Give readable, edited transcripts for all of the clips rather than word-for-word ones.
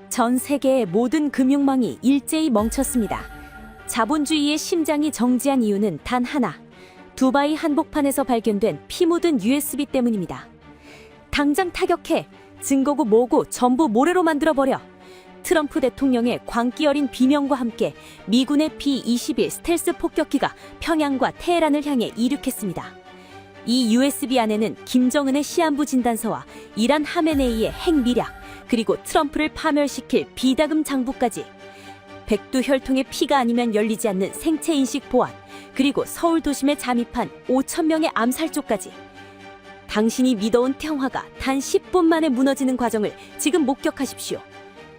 전 세계의 모든 금융망이 일제히 멈췄습니다. 자본주의의 심장이 정지한 이유는 단 하나. 두바이 한복판에서 발견된 피 묻은 USB 때문입니다. 당장 타격해. 증거고 뭐고 전부 모래로 만들어버려. 트럼프 대통령의 광기 어린 비명과 함께 미군의 B-21 스텔스 폭격기가 평양과 테헤란을 향해 이륙했습니다. 이 USB 안에는 김정은의 시한부 진단서와 이란 하메네이의 핵미략, 그리고 트럼프를 파멸시킬 비다금 장부까지. 백두 혈통의 피가 아니면 열리지 않는 생체인식 보안, 그리고 서울 도심에 잠입한 5천 명의 암살조까지. 당신이 믿어온 평화가 단 10분 만에 무너지는 과정을 지금 목격하십시오.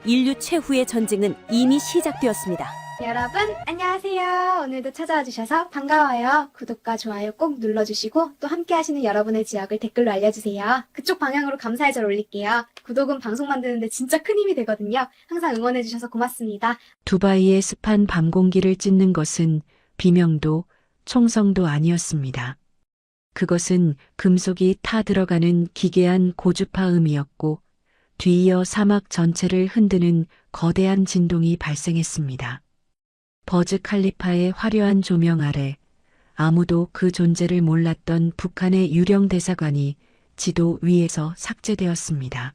인류 최후의 전쟁은 이미 시작되었습니다. 여러분 안녕하세요. 오늘도 찾아와 주셔서 반가워요. 구독과 좋아요 꼭 눌러주시고 또 함께 하시는 여러분의 지역을 댓글로 알려주세요. 그쪽 방향으로 감사의 절 올릴게요. 구독은 방송 만드는데 진짜 큰 힘이 되거든요. 항상 응원해 주셔서 고맙습니다. 두바이의 습한 밤 공기를 찢는 것은 비명도 총성도 아니었습니다. 그것은 금속이 타 들어가는 기괴한 고주파음이었고 뒤이어 사막 전체를 흔드는 거대한 진동이 발생했습니다. 버즈 칼리파의 화려한 조명 아래 아무도 그 존재를 몰랐던 북한의 유령 대사관이 지도 위에서 삭제되었습니다.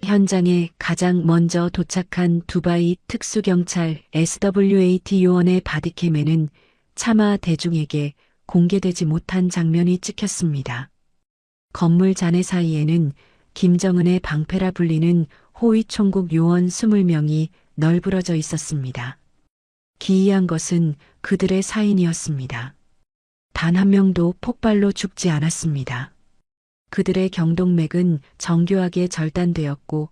현장에 가장 먼저 도착한 두바이 특수경찰 SWAT 요원의 바디캠에는 차마 대중에게 공개되지 못한 장면이 찍혔습니다. 건물 잔해 사이에는 김정은의 방패라 불리는 호위총국 요원 20명이 널브러져 있었습니다. 기이한 것은 그들의 사인이었습니다. 단 한 명도 폭발로 죽지 않았습니다. 그들의 경동맥은 정교하게 절단되었고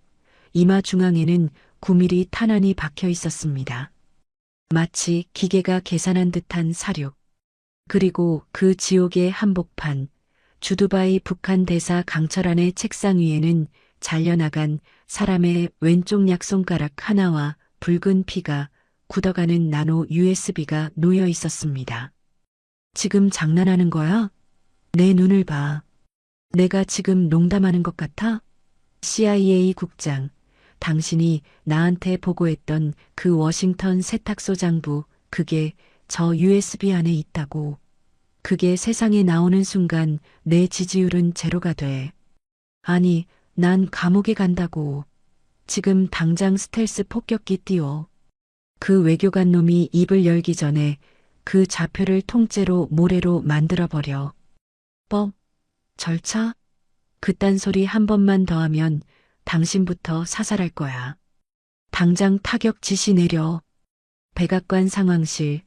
이마 중앙에는 9mm 탄환이 박혀 있었습니다. 마치 기계가 계산한 듯한 사륙. 그리고 그 지옥의 한복판, 주두바이 북한 대사 강철안의 책상 위에는 잘려나간 사람의 왼쪽 약손가락 하나와 붉은 피가 굳어가는 나노 USB가 놓여 있었습니다. 지금 장난하는 거야? 내 눈을 봐. 내가 지금 농담하는 것 같아? CIA 국장, 당신이 나한테 보고했던 그 워싱턴 세탁소 장부, 그게 저 USB 안에 있다고. 그게 세상에 나오는 순간 내 지지율은 제로가 돼. 아니, 난 감옥에 간다고. 지금 당장 스텔스 폭격기 띄워. 그 외교관 놈이 입을 열기 전에 그 좌표를 통째로 모래로 만들어버려. 절차? 그딴 소리 한 번만 더 하면 당신부터 사살할 거야. 당장 타격 지시 내려. 백악관 상황실.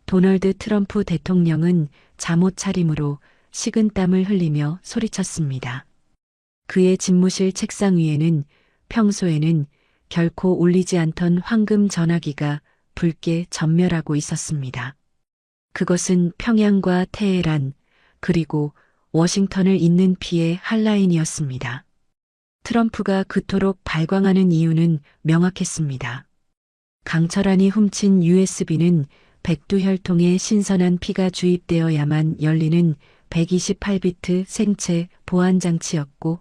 도널드 트럼프 대통령은 잠옷 차림으로 식은땀을 흘리며 소리쳤습니다. 그의 집무실 책상 위에는 평소에는 결코 울리지 않던 황금 전화기가 붉게 전멸하고 있었습니다. 그것은 평양과 테헤란 그리고 워싱턴을 잇는 피의 한라인이었습니다. 트럼프가 그토록 발광하는 이유는 명확했습니다. 강철안이 훔친 USB는 백두혈통의 신선한 피가 주입되어야만 열리는 128비트 생체 보안장치였고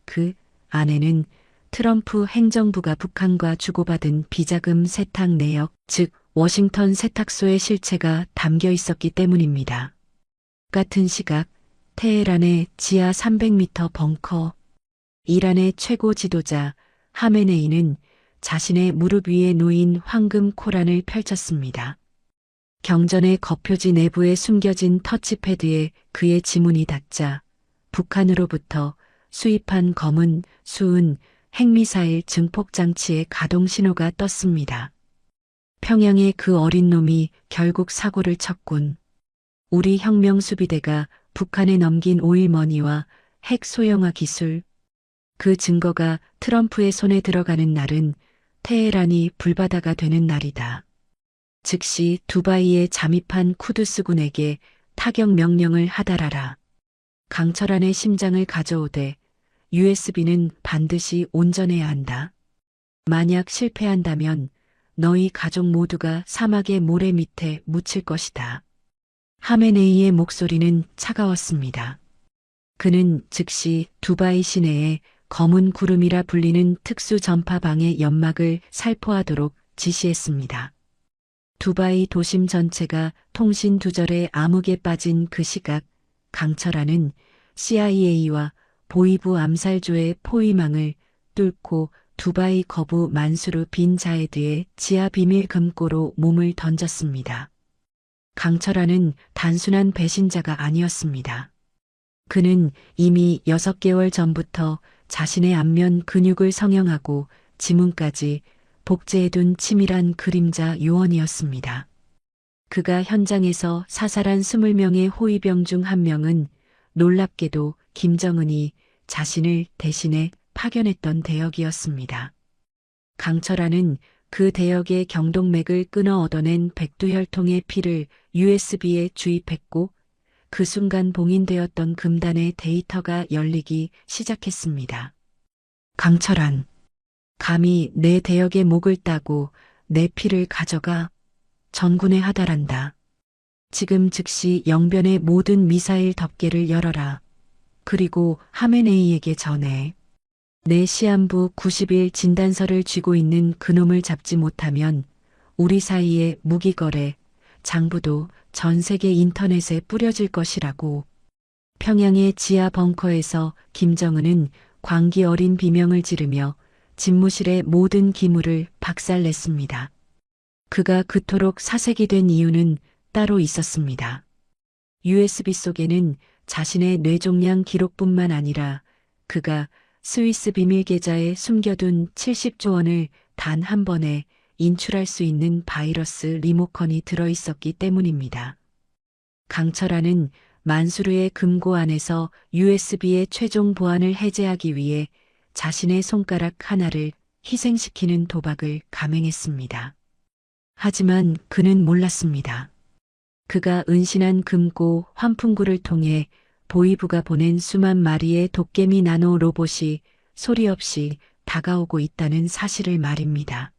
그 안에는 트럼프 행정부가 북한과 주고받은 비자금 세탁 내역, 즉 워싱턴 세탁소의 실체가 담겨 있었기 때문입니다. 같은 시각 테헤란의 지하 300m 벙커, 이란의 최고 지도자 하메네이는 자신의 무릎 위에 놓인 황금 코란을 펼쳤습니다. 경전의 거표지 내부에 숨겨진 터치패드에 그의 지문이 닿자 북한으로부터 수입한 검은 수은 핵미사일 증폭장치의 가동 신호가 떴습니다. 평양의 그 어린 놈이 결국 사고를 쳤군. 우리 혁명수비대가 북한에 넘긴 오일머니와 핵 소형화 기술, 그 증거가 트럼프의 손에 들어가는 날은 테헤란이 불바다가 되는 날이다. 즉시 두바이에 잠입한 쿠두스군에게 타격 명령을 하달하라. 강철안의 심장을 가져오되 USB는 반드시 온전해야 한다. 만약 실패한다면 너희 가족 모두가 사막의 모래 밑에 묻힐 것이다. 하메네이의 목소리는 차가웠습니다. 그는 즉시 두바이 시내에 검은 구름이라 불리는 특수 전파방의 연막을 살포하도록 지시했습니다. 두바이 도심 전체가 통신 두절의 암흑에 빠진 그 시각, 강철아는 CIA와 보이부 암살조의 포위망을 뚫고 두바이 거부 만수르 빈 자에드의 지하 비밀 금고로 몸을 던졌습니다. 강철아는 단순한 배신자가 아니었습니다. 그는 이미 6개월 전부터 자신의 안면 근육을 성형하고 지문까지 복제해둔 치밀한 그림자 요원이었습니다. 그가 현장에서 사살한 20명의 호위병 중 한 명은 놀랍게도 김정은이 자신을 대신해 파견했던 대역이었습니다. 강철아는 그 대역의 경동맥을 끊어 얻어낸 백두혈통의 피를 USB에 주입했고 그 순간 봉인되었던 금단의 데이터가 열리기 시작했습니다. 강철안, 감히 내 대역의 목을 따고 내 피를 가져가 전군에 하달한다. 지금 즉시 영변의 모든 미사일 덮개를 열어라. 그리고 하메네이에게 전해. 내 시한부 90일 진단서를 쥐고 있는 그놈을 잡지 못하면 우리 사이의 무기거래, 장부도 전 세계 인터넷에 뿌려질 것이라고. 평양의 지하 벙커에서 김정은은 광기 어린 비명을 지르며 집무실의 모든 기물을 박살냈습니다. 그가 그토록 사색이 된 이유는 따로 있었습니다. USB 속에는 자신의 뇌종양 기록뿐만 아니라 그가 스위스 비밀 계좌에 숨겨둔 70조 원을 단 한 번에 인출할 수 있는 바이러스 리모컨이 들어있었기 때문입니다. 강철아는 만수르의 금고 안에서 USB의 최종 보안을 해제하기 위해 자신의 손가락 하나를 희생시키는 도박을 감행했습니다. 하지만 그는 몰랐습니다. 그가 은신한 금고 환풍구를 통해 보이부가 보낸 수만 마리의 도깨미 나노 로봇이 소리 없이 다가오고 있다는 사실을 말입니다.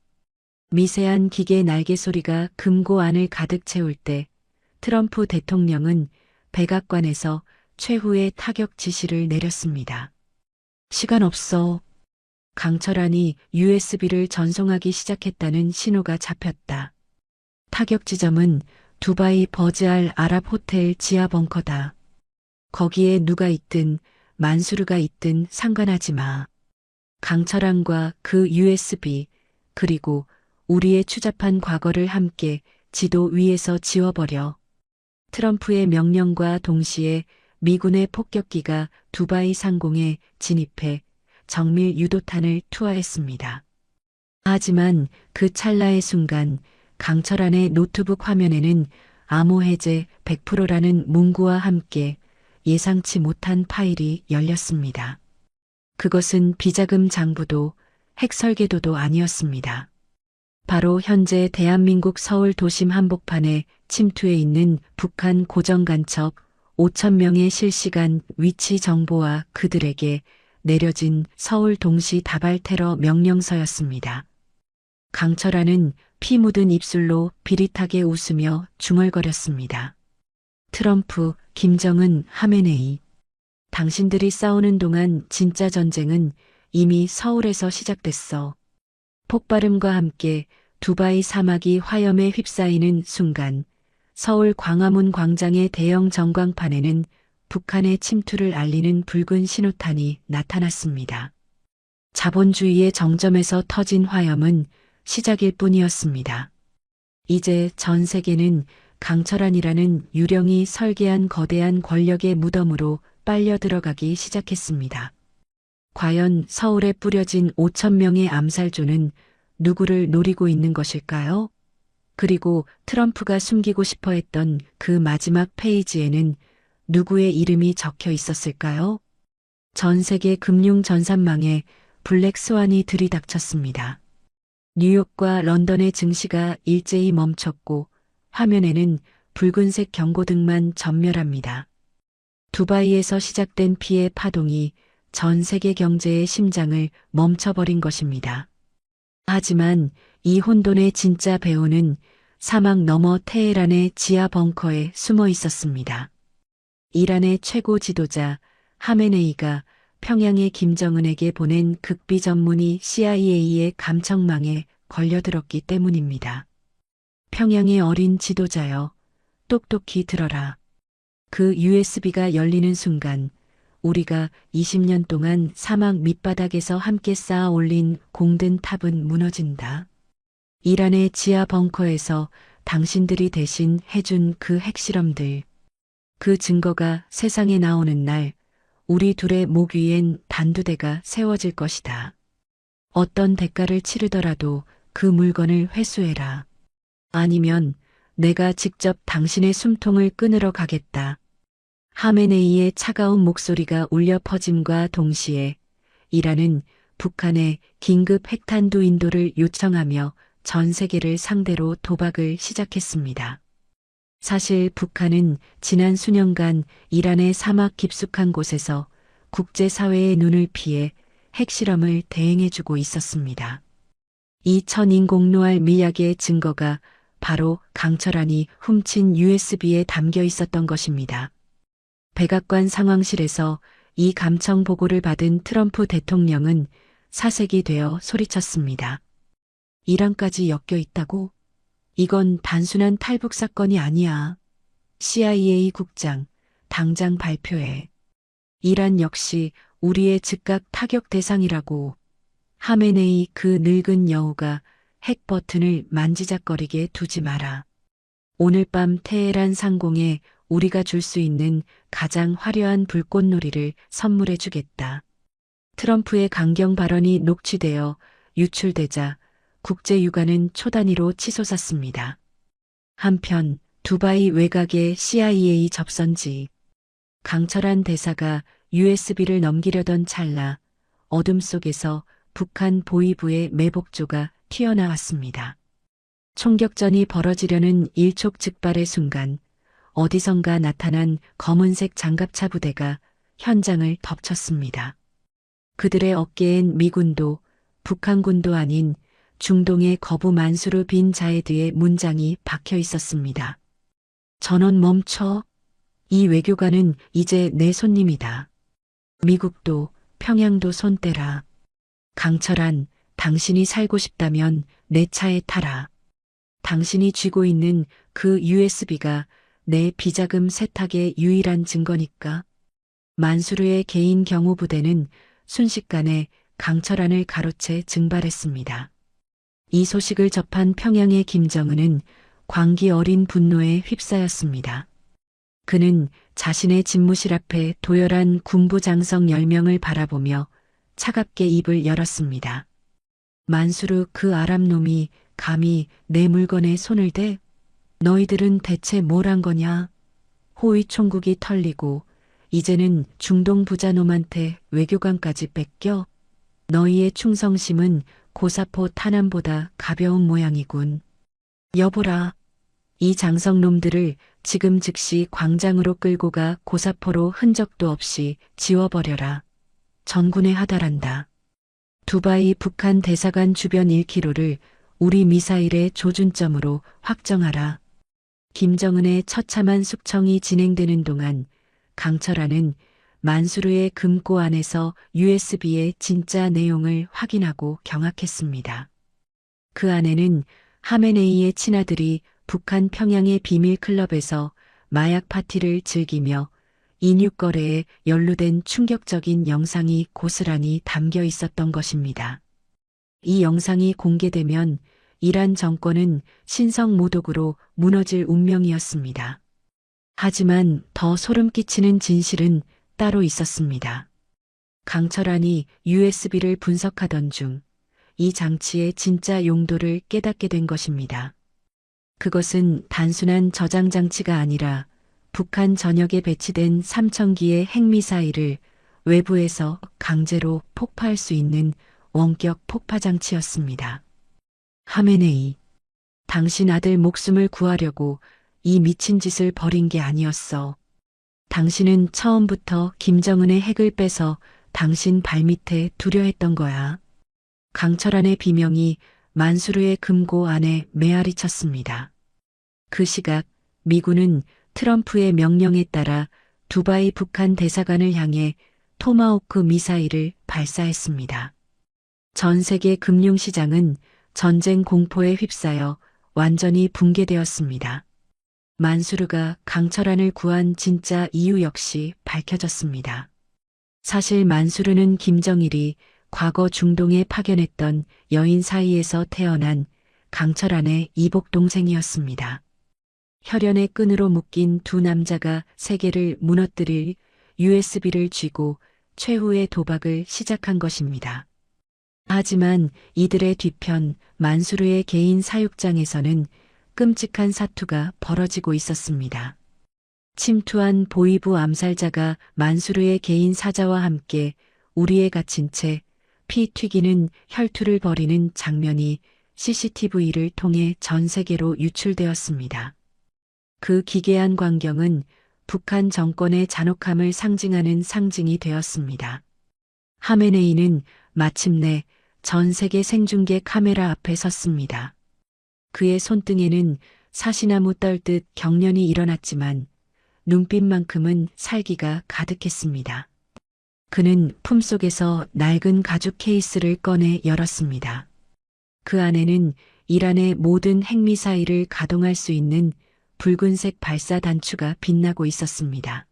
미세한 기계 날개 소리가 금고 안을 가득 채울 때 트럼프 대통령은 백악관에서 최후의 타격 지시를 내렸습니다. 시간 없어. 강철안이 USB를 전송하기 시작했다는 신호가 잡혔다. 타격 지점은 두바이 버즈알 아랍 호텔 지하 벙커다. 거기에 누가 있든 만수르가 있든 상관하지 마. 강철안과 그 USB 그리고 우리의 추잡한 과거를 함께 지도 위에서 지워버려. 트럼프의 명령과 동시에 미군의 폭격기가 두바이 상공에 진입해 정밀 유도탄을 투하했습니다. 하지만 그 찰나의 순간 강철안의 노트북 화면에는 암호 해제 100%라는 문구와 함께 예상치 못한 파일이 열렸습니다. 그것은 비자금 장부도 핵 설계도도 아니었습니다. 바로 현재 대한민국 서울 도심 한복판에 침투해 있는 북한 고정간첩 5,000명의 실시간 위치 정보와 그들에게 내려진 서울 동시 다발 테러 명령서였습니다. 강철아는 피 묻은 입술로 비릿하게 웃으며 중얼거렸습니다. 트럼프, 김정은, 하메네이. 당신들이 싸우는 동안 진짜 전쟁은 이미 서울에서 시작됐어. 폭발음과 함께 두바이 사막이 화염에 휩싸이는 순간 서울 광화문 광장의 대형 전광판에는 북한의 침투를 알리는 붉은 신호탄이 나타났습니다. 자본주의의 정점에서 터진 화염은 시작일 뿐이었습니다. 이제 전 세계는 강철안이라는 유령이 설계한 거대한 권력의 무덤으로 빨려 들어가기 시작했습니다. 과연 서울에 뿌려진 5,000명의 암살조는 누구를 노리고 있는 것일까요? 그리고 트럼프가 숨기고 싶어 했던 그 마지막 페이지에는 누구의 이름이 적혀 있었을까요? 전 세계 금융 전산망에 블랙 스완이 들이닥쳤습니다. 뉴욕과 런던의 증시가 일제히 멈췄고 화면에는 붉은색 경고등만 전멸합니다. 두바이에서 시작된 피해 파동이 전 세계 경제의 심장을 멈춰버린 것입니다. 하지만 이 혼돈의 진짜 배후는 사막 너머 테헤란의 지하 벙커에 숨어 있었습니다. 이란의 최고 지도자 하메네이가 평양의 김정은에게 보낸 극비 전문이 CIA의 감청망에 걸려들었기 때문입니다. 평양의 어린 지도자여, 똑똑히 들어라. 그 USB가 열리는 순간 우리가 20년 동안 사막 밑바닥에서 함께 쌓아 올린 공든 탑은 무너진다. 이란의 지하 벙커에서 당신들이 대신 해준 그 핵실험들, 그 증거가 세상에 나오는 날 우리 둘의 목 위엔 단두대가 세워질 것이다. 어떤 대가를 치르더라도 그 물건을 회수해라. 아니면 내가 직접 당신의 숨통을 끊으러 가겠다. 하메네이의 차가운 목소리가 울려 퍼짐과 동시에 이란은 북한에 긴급 핵탄두 인도를 요청하며 전 세계를 상대로 도박을 시작했습니다. 사실 북한은 지난 수년간 이란의 사막 깊숙한 곳에서 국제사회의 눈을 피해 핵실험을 대행해주고 있었습니다. 이 천인공노할 미약의 증거가 바로 강철한이 훔친 USB에 담겨 있었던 것입니다. 백악관 상황실에서 이 감청 보고를 받은 트럼프 대통령은 사색이 되어 소리쳤습니다. 이란까지 엮여 있다고? 이건 단순한 탈북 사건이 아니야. CIA 국장, 당장 발표해. 이란 역시 우리의 즉각 타격 대상이라고. 하메네이 그 늙은 여우가 핵 버튼을 만지작거리게 두지 마라. 오늘 밤 테헤란 상공에 우리가 줄 수 있는 가장 화려한 불꽃놀이를 선물해 주겠다. 트럼프의 강경 발언이 녹취되어 유출되자 국제유가는 초단위로 치솟았습니다. 한편 두바이 외곽의 CIA 접선지. 강철한 대사가 USB를 넘기려던 찰나 어둠 속에서 북한 보위부의 매복조가 튀어나왔습니다. 총격전이 벌어지려는 일촉즉발의 순간 어디선가 나타난 검은색 장갑차 부대가 현장을 덮쳤습니다. 그들의 어깨엔 미군도 북한군도 아닌 중동의 거부 만수르 빈 자에드의 문장이 박혀 있었습니다. 전원 멈춰. 이 외교관은 이제 내 손님이다. 미국도 평양도 손 떼라. 강철한, 당신이 살고 싶다면 내 차에 타라. 당신이 쥐고 있는 그 USB가 내 비자금 세탁의 유일한 증거니까. 만수르의 개인 경호부대는 순식간에 강철한을 가로채 증발했습니다. 이 소식을 접한 평양의 김정은은 광기 어린 분노에 휩싸였습니다. 그는 자신의 집무실 앞에 도열한 군부 장성 10명을 바라보며 차갑게 입을 열었습니다. 만수르 그 아랍놈이 감히 내 물건에 손을 대? 너희들은 대체 뭘 한 거냐? 호위 총국이 털리고 이제는 중동 부자놈한테 외교관까지 뺏겨? 너희의 충성심은 고사포 탄환보다 가벼운 모양이군. 여보라, 이 장성놈들을 지금 즉시 광장으로 끌고 가 고사포로 흔적도 없이 지워버려라. 전군에 하달한다. 두바이 북한 대사관 주변 1km를 우리 미사일의 조준점으로 확정하라. 김정은의 처참한 숙청이 진행되는 동안 강철한은 만수르의 금고 안에서 USB의 진짜 내용을 확인하고 경악했습니다. 그 안에는 하메네이의 친아들이 북한 평양의 비밀 클럽에서 마약 파티를 즐기며 인육 거래에 연루된 충격적인 영상이 고스란히 담겨 있었던 것입니다. 이 영상이 공개되면 이란 정권은 신성모독으로 무너질 운명이었습니다. 하지만 더 소름 끼치는 진실은 따로 있었습니다. 강철한이 USB를 분석하던 중 이 장치의 진짜 용도를 깨닫게 된 것입니다. 그것은 단순한 저장 장치가 아니라 북한 전역에 배치된 3,000기의 핵미사일을 외부에서 강제로 폭파할 수 있는 원격 폭파 장치였습니다. 하메네이, 당신 아들 목숨을 구하려고 이 미친 짓을 벌인 게 아니었어. 당신은 처음부터 김정은의 핵을 빼서 당신 발밑에 두려 했던 거야. 강철한의 비명이 만수르의 금고 안에 메아리 쳤습니다. 그 시각 미군은 트럼프의 명령에 따라 두바이 북한 대사관을 향해 토마호크 미사일을 발사했습니다. 전 세계 금융시장은 전쟁 공포에 휩싸여 완전히 붕괴되었습니다. 만수르가 강철안을 구한 진짜 이유 역시 밝혀졌습니다. 사실 만수르는 김정일이 과거 중동에 파견했던 여인 사이에서 태어난 강철안의 이복 동생이었습니다. 혈연의 끈으로 묶인 두 남자가 세계를 무너뜨릴 USB를 쥐고 최후의 도박을 시작한 것입니다. 하지만 이들의 뒤편 만수르의 개인 사육장에서는 끔찍한 사투가 벌어지고 있었습니다. 침투한 보이부 암살자가 만수르의 개인 사자와 함께 우리에 갇힌 채 피 튀기는 혈투를 벌이는 장면이 CCTV를 통해 전 세계로 유출되었습니다. 그 기괴한 광경은 북한 정권의 잔혹함을 상징하는 상징이 되었습니다. 하메네이는 마침내 전 세계 생중계 카메라 앞에 섰습니다. 그의 손등에는 사시나무 떨듯 경련이 일어났지만 눈빛만큼은 살기가 가득했습니다. 그는 품속에서 낡은 가죽 케이스를 꺼내 열었습니다. 그 안에는 이란의 모든 핵미사일을 가동할 수 있는 붉은색 발사 단추가 빛나고 있었습니다.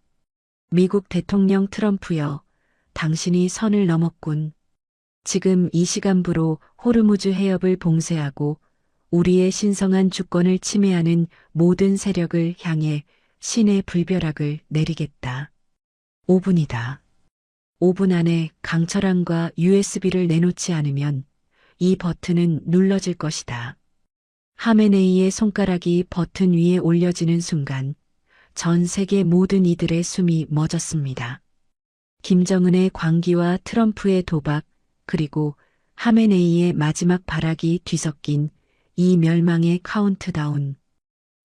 미국 대통령 트럼프여, 당신이 선을 넘었군. 지금 이 시간부로 호르무즈 해협을 봉쇄하고 우리의 신성한 주권을 침해하는 모든 세력을 향해 신의 불벼락을 내리겠다. 5분이다. 5분 안에 강철안과 USB를 내놓지 않으면 이 버튼은 눌러질 것이다. 하메네이의 손가락이 버튼 위에 올려지는 순간 전 세계 모든 이들의 숨이 멎었습니다. 김정은의 광기와 트럼프의 도박, 그리고 하메네이의 마지막 발악이 뒤섞인 이 멸망의 카운트다운.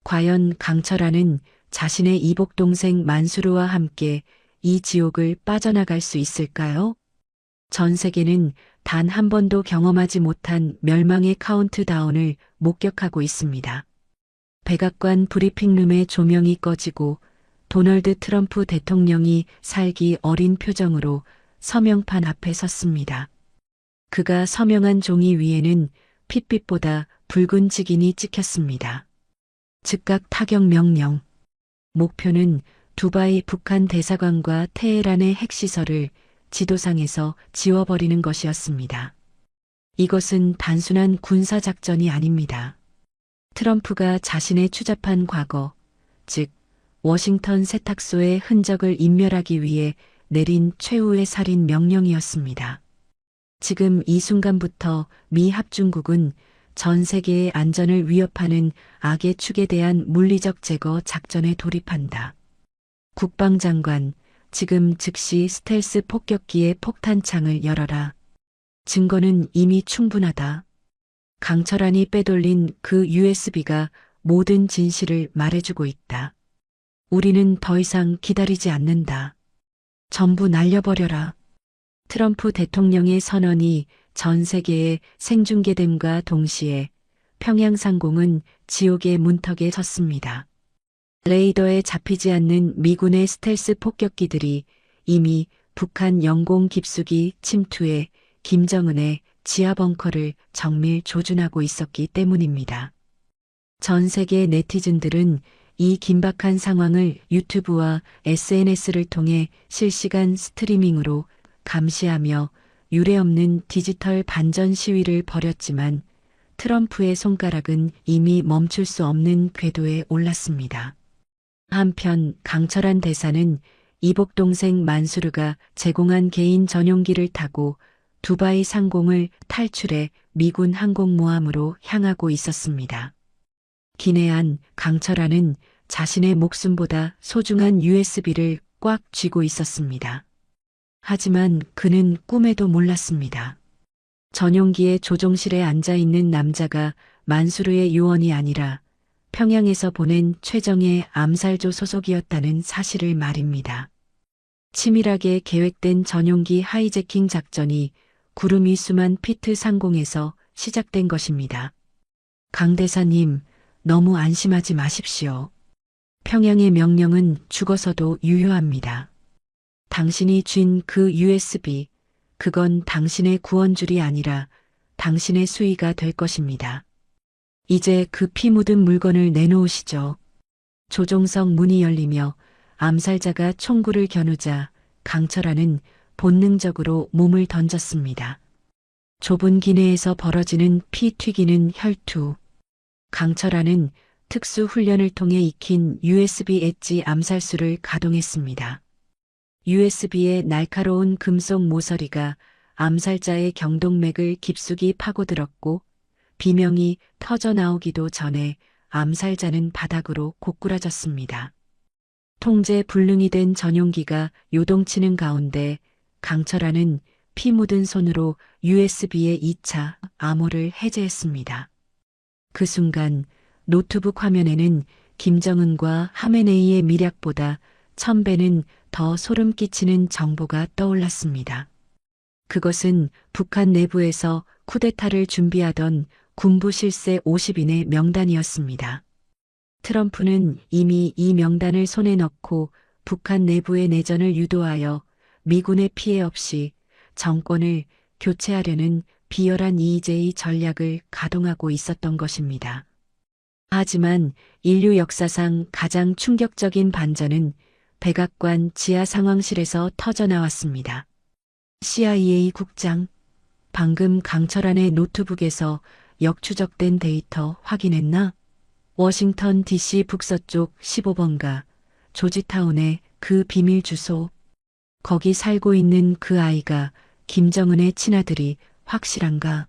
과연 강철안은 자신의 이복 동생 만수르와 함께 이 지옥을 빠져나갈 수 있을까요? 전 세계는 단 한 번도 경험하지 못한 멸망의 카운트다운을 목격하고 있습니다. 백악관 브리핑룸의 조명이 꺼지고 도널드 트럼프 대통령이 살기 어린 표정으로 서명판 앞에 섰습니다. 그가 서명한 종이 위에는 핏빛보다 붉은 직인이 찍혔습니다. 즉각 타격 명령. 목표는 두바이 북한 대사관과 테헤란의 핵시설을 지도상에서 지워버리는 것이었습니다. 이것은 단순한 군사작전이 아닙니다. 트럼프가 자신의 추잡한 과거, 즉 워싱턴 세탁소의 흔적을 인멸하기 위해 내린 최후의 살인 명령이었습니다. 지금 이 순간부터 미 합중국은 전 세계의 안전을 위협하는 악의 축에 대한 물리적 제거 작전에 돌입한다. 국방장관, 지금 즉시 스텔스 폭격기의 폭탄창을 열어라. 증거는 이미 충분하다. 강철안이 빼돌린 그 USB가 모든 진실을 말해주고 있다. 우리는 더 이상 기다리지 않는다. 전부 날려버려라. 트럼프 대통령의 선언이 전 세계에 생중계됨과 동시에 평양 상공은 지옥의 문턱에 섰습니다. 레이더에 잡히지 않는 미군의 스텔스 폭격기들이 이미 북한 영공 깊숙이 침투해 김정은의 지하 벙커를 정밀 조준하고 있었기 때문입니다. 전 세계 네티즌들은 이 긴박한 상황을 유튜브와 SNS를 통해 실시간 스트리밍으로 감시하며 유례없는 디지털 반전 시위를 벌였지만 트럼프의 손가락은 이미 멈출 수 없는 궤도에 올랐습니다. 한편 강철안 대사는 이복 동생 만수르가 제공한 개인 전용기를 타고 두바이 상공을 탈출해 미군 항공모함으로 향하고 있었습니다. 기내안 강철안은 자신의 목숨보다 소중한 USB를 꽉 쥐고 있었습니다. 하지만 그는 꿈에도 몰랐습니다. 전용기의 조종실에 앉아있는 남자가 만수르의 요원이 아니라 평양에서 보낸 최정예 암살조 소속이었다는 사실을 말입니다. 치밀하게 계획된 전용기 하이제킹 작전이 구름 위수만 피트 상공에서 시작된 것입니다. 강 대사님, 너무 안심하지 마십시오. 평양의 명령은 죽어서도 유효합니다. 당신이 쥔 그 USB, 그건 당신의 구원줄이 아니라 당신의 수위가 될 것입니다. 이제 그 피 묻은 물건을 내놓으시죠. 조종석 문이 열리며 암살자가 총구를 겨누자 강철아는 본능적으로 몸을 던졌습니다. 좁은 기내에서 벌어지는 피 튀기는 혈투. 강철아는 특수 훈련을 통해 익힌 USB 엣지 암살수를 가동했습니다. USB의 날카로운 금속 모서리가 암살자의 경동맥을 깊숙이 파고들었고 비명이 터져 나오기도 전에 암살자는 바닥으로 고꾸라졌습니다. 통제 불능이 된 전용기가 요동치는 가운데 강철아는 피 묻은 손으로 USB의 2차 암호를 해제했습니다. 그 순간 노트북 화면에는 김정은과 하메네이의 미략보다 1000배는 더 소름 끼치는 정보가 떠올랐습니다. 그것은 북한 내부에서 쿠데타를 준비하던 군부 실세 50인의 명단이었습니다. 트럼프는 이미 이 명단을 손에 넣고 북한 내부의 내전을 유도하여 미군의 피해 없이 정권을 교체하려는 비열한 EJ 전략을 가동하고 있었던 것입니다. 하지만 인류 역사상 가장 충격적인 반전은 백악관 지하 상황실에서 터져나왔습니다. CIA 국장, 방금 강철한의 노트북에서 역추적된 데이터 확인했나? 워싱턴 DC 북서쪽 15번가 조지타운의 그 비밀 주소. 거기 살고 있는 그 아이가 김정은의 친아들이 확실한가?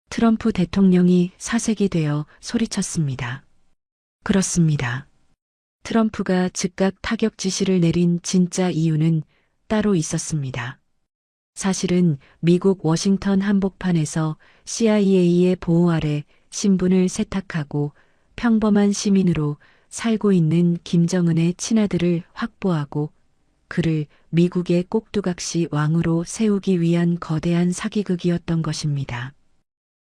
트럼프 대통령이 사색이 되어 소리쳤습니다. 그렇습니다. 트럼프가 즉각 타격 지시를 내린 진짜 이유는 따로 있었습니다. 사실은 미국 워싱턴 한복판에서 CIA의 보호 아래 신분을 세탁하고 평범한 시민으로 살고 있는 김정은의 친아들을 확보하고 그를 미국의 꼭두각시 왕으로 세우기 위한 거대한 사기극이었던 것입니다.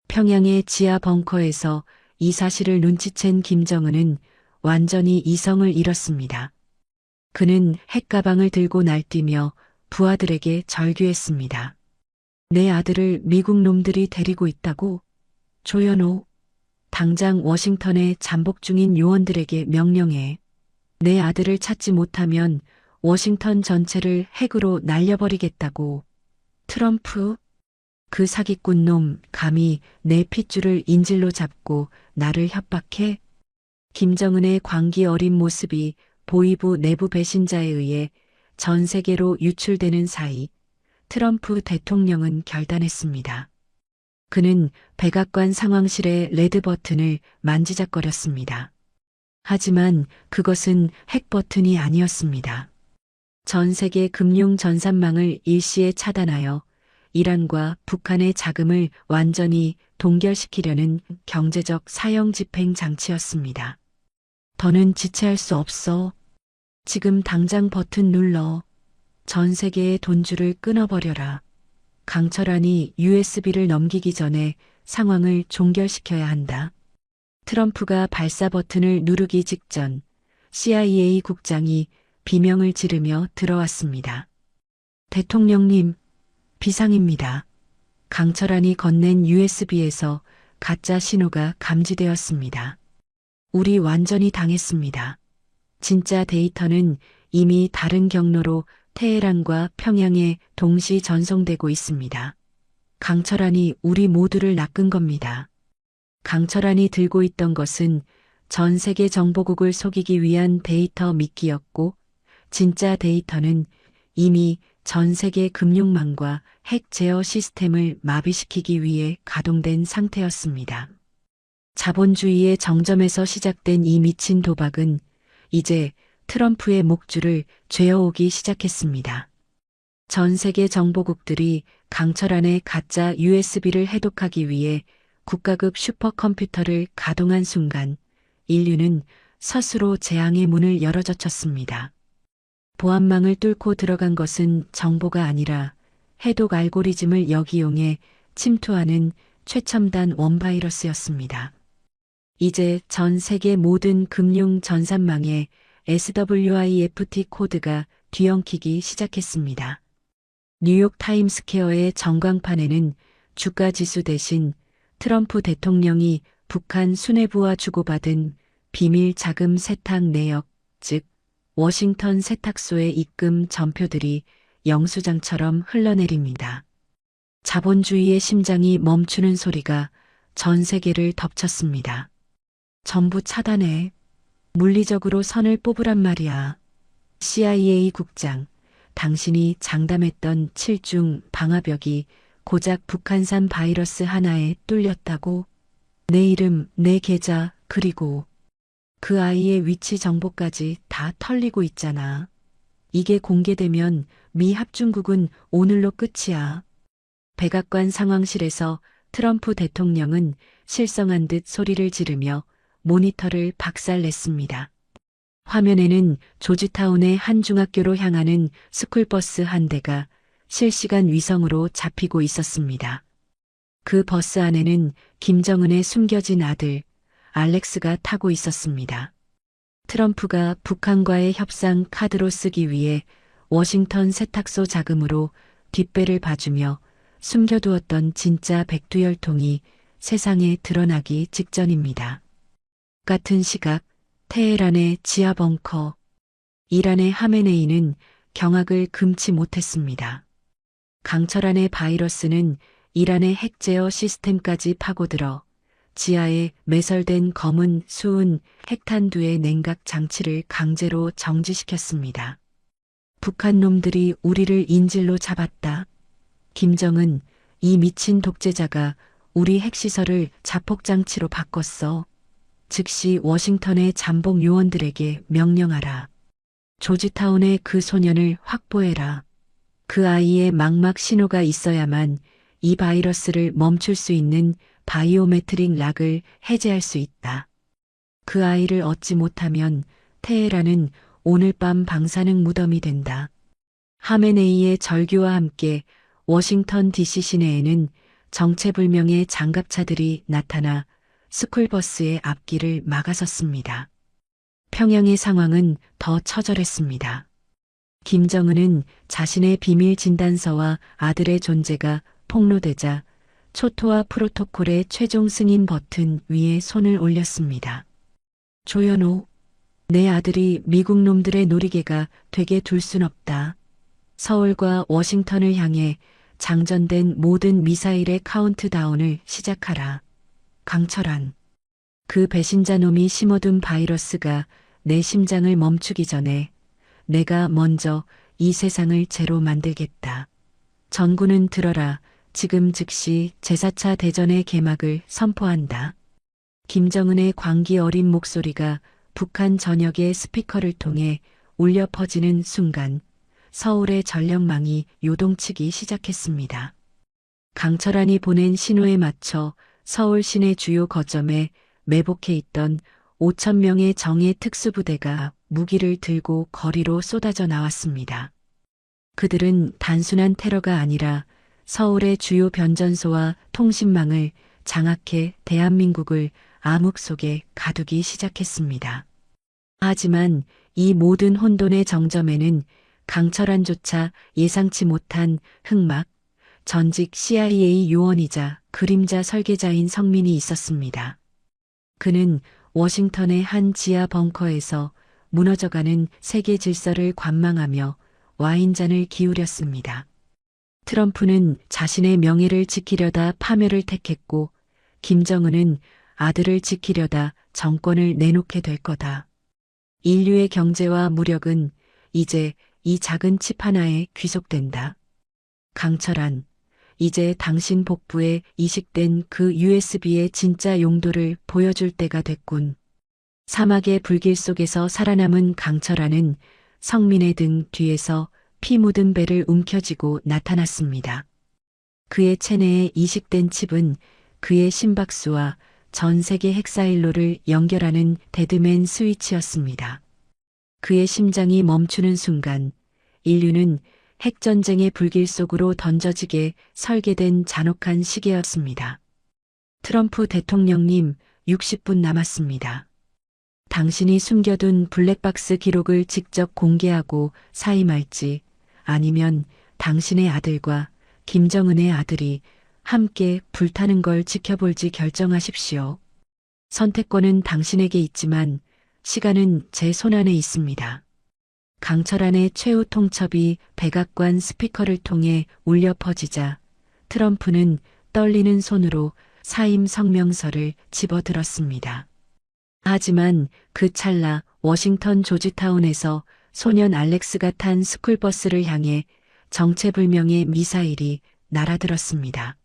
평양의 지하 벙커에서 이 사실을 눈치챈 김정은은 완전히 이성을 잃었습니다. 그는 핵가방을 들고 날뛰며 부하들에게 절규했습니다. 내 아들을 미국 놈들이 데리고 있다고? 조현호, 당장 워싱턴에 잠복 중인 요원들에게 명령해. 내 아들을 찾지 못하면 워싱턴 전체를 핵으로 날려버리겠다고. 트럼프, 그 사기꾼 놈 감히 내 핏줄을 인질로 잡고 나를 협박해? 김정은의 광기 어린 모습이 보위부 내부 배신자에 의해 전 세계로 유출되는 사이 트럼프 대통령은 결단했습니다. 그는 백악관 상황실의 레드 버튼을 만지작거렸습니다. 하지만 그것은 핵 버튼이 아니었습니다. 전 세계 금융 전산망을 일시에 차단하여 이란과 북한의 자금을 완전히 동결시키려는 경제적 사형 집행 장치였습니다. 더는 지체할 수 없어. 지금 당장 버튼 눌러. 전 세계의 돈줄을 끊어버려라. 강철한이 USB를 넘기기 전에 상황을 종결시켜야 한다. 트럼프가 발사 버튼을 누르기 직전 CIA 국장이 비명을 지르며 들어왔습니다. 대통령님, 비상입니다. 강철한이 건넨 USB에서 가짜 신호가 감지되었습니다. 우리 완전히 당했습니다. 진짜 데이터는 이미 다른 경로로 테헤란과 평양에 동시 전송되고 있습니다. 강철한이 우리 모두를 낚은 겁니다. 강철한이 들고 있던 것은 전 세계 정보국을 속이기 위한 데이터 미끼였고 진짜 데이터는 이미 전 세계 금융망과 핵 제어 시스템을 마비시키기 위해 가동된 상태였습니다. 자본주의의 정점에서 시작된 이 미친 도박은 이제 트럼프의 목줄을 죄어오기 시작했습니다. 전 세계 정보국들이 강철한의 가짜 USB를 해독하기 위해 국가급 슈퍼컴퓨터를 가동한 순간 인류는 스스로 재앙의 문을 열어젖혔습니다. 보안망을 뚫고 들어간 것은 정보가 아니라 해독 알고리즘을 역이용해 침투하는 최첨단 원바이러스였습니다. 이제 전 세계 모든 금융 전산망에 SWIFT 코드가 뒤엉키기 시작했습니다. 뉴욕 타임스퀘어의 전광판에는 주가 지수 대신 트럼프 대통령이 북한 수뇌부와 주고받은 비밀 자금 세탁 내역, 즉 워싱턴 세탁소의 입금 전표들이 영수장처럼 흘러내립니다. 자본주의의 심장이 멈추는 소리가 전 세계를 덮쳤습니다. 전부 차단해. 물리적으로 선을 뽑으란 말이야. CIA 국장, 당신이 장담했던 7중 방화벽이 고작 북한산 바이러스 하나에 뚫렸다고? 내 이름, 내 계좌, 그리고 그 아이의 위치 정보까지 다 털리고 있잖아. 이게 공개되면 미 합중국은 오늘로 끝이야. 백악관 상황실에서 트럼프 대통령은 실성한 듯 소리를 지르며 모니터를 박살냈습니다. 화면에는 조지타운의 한 중학교로 향하는 스쿨버스 한 대가 실시간 위성으로 잡히고 있었습니다. 그 버스 안에는 김정은의 숨겨진 아들 알렉스가 타고 있었습니다. 트럼프가 북한과의 협상 카드로 쓰기 위해 워싱턴 세탁소 자금으로 뒷배를 봐주며 숨겨두었던 진짜 백두혈통이 세상에 드러나기 직전입니다. 같은 시각 테헤란의 지하 벙커, 이란의 하메네이는 경악을 금치 못했습니다. 강철한의 바이러스는 이란의 핵 제어 시스템까지 파고들어 지하에 매설된 검은 수은 핵탄두의 냉각 장치를 강제로 정지시켰습니다. 북한 놈들이 우리를 인질로 잡았다. 김정은, 이 미친 독재자가 우리 핵시설을 자폭장치로 바꿨어. 즉시 워싱턴의 잠복 요원들에게 명령하라. 조지타운의 그 소년을 확보해라. 그 아이의 망막 신호가 있어야만 이 바이러스를 멈출 수 있는 바이오메트릭 락을 해제할 수 있다. 그 아이를 얻지 못하면 테헤란은 오늘 밤 방사능 무덤이 된다. 하메네이의 절규와 함께 워싱턴 DC 시내에는 정체불명의 장갑차들이 나타나 스쿨버스의 앞길을 막아섰습니다. 평양의 상황은 더 처절했습니다. 김정은은 자신의 비밀 진단서와 아들의 존재가 폭로되자 초토화 프로토콜의 최종 승인 버튼 위에 손을 올렸습니다. 조현호, 내 아들이 미국 놈들의 놀이개가 되게 둘 순 없다. 서울과 워싱턴을 향해 장전된 모든 미사일의 카운트다운을 시작하라. 강철한, 그 배신자 놈이 심어둔 바이러스가 내 심장을 멈추기 전에 내가 먼저 이 세상을 제로 만들겠다. 전군은 들어라. 지금 즉시 제4차 대전의 개막을 선포한다. 김정은의 광기 어린 목소리가 북한 전역의 스피커를 통해 울려 퍼지는 순간 서울의 전력망이 요동치기 시작했습니다. 강철한이 보낸 신호에 맞춰 서울 시내 주요 거점에 매복해 있던 5,000명의 정예 특수부대가 무기를 들고 거리로 쏟아져 나왔습니다. 그들은 단순한 테러가 아니라 서울의 주요 변전소와 통신망을 장악해 대한민국을 암흑 속에 가두기 시작했습니다. 하지만 이 모든 혼돈의 정점에는 강철한조차 예상치 못한 흑막, 전직 CIA 요원이자 그림자 설계자인 성민이 있었습니다. 그는 워싱턴의 한 지하 벙커에서 무너져가는 세계 질서를 관망하며 와인잔을 기울였습니다. 트럼프는 자신의 명예를 지키려다 파멸을 택했고 김정은은 아들을 지키려다 정권을 내놓게 될 거다. 인류의 경제와 무력은 이제 이 작은 칩 하나에 귀속된다. 강철한, 이제 당신 복부에 이식된 그 USB의 진짜 용도를 보여줄 때가 됐군. 사막의 불길 속에서 살아남은 강철한은 성민의 등 뒤에서 피 묻은 배를 움켜쥐고 나타났습니다. 그의 체내에 이식된 칩은 그의 심박수와 전 세계 핵사일로를 연결하는 데드맨 스위치였습니다. 그의 심장이 멈추는 순간 인류는 핵전쟁의 불길 속으로 던져지게 설계된 잔혹한 시계였습니다. 트럼프 대통령님, 60분 남았습니다. 당신이 숨겨둔 블랙박스 기록을 직접 공개하고 사임할지 아니면 당신의 아들과 김정은의 아들이 함께 불타는 걸 지켜볼지 결정하십시오. 선택권은 당신에게 있지만 시간은 제 손안에 있습니다. 강철한의 최후 통첩이 백악관 스피커를 통해 울려 퍼지자 트럼프는 떨리는 손으로 사임 성명서를 집어들었습니다. 하지만 그 찰나 워싱턴 조지타운에서 소년 알렉스가 탄 스쿨버스를 향해 정체불명의 미사일이 날아들었습니다.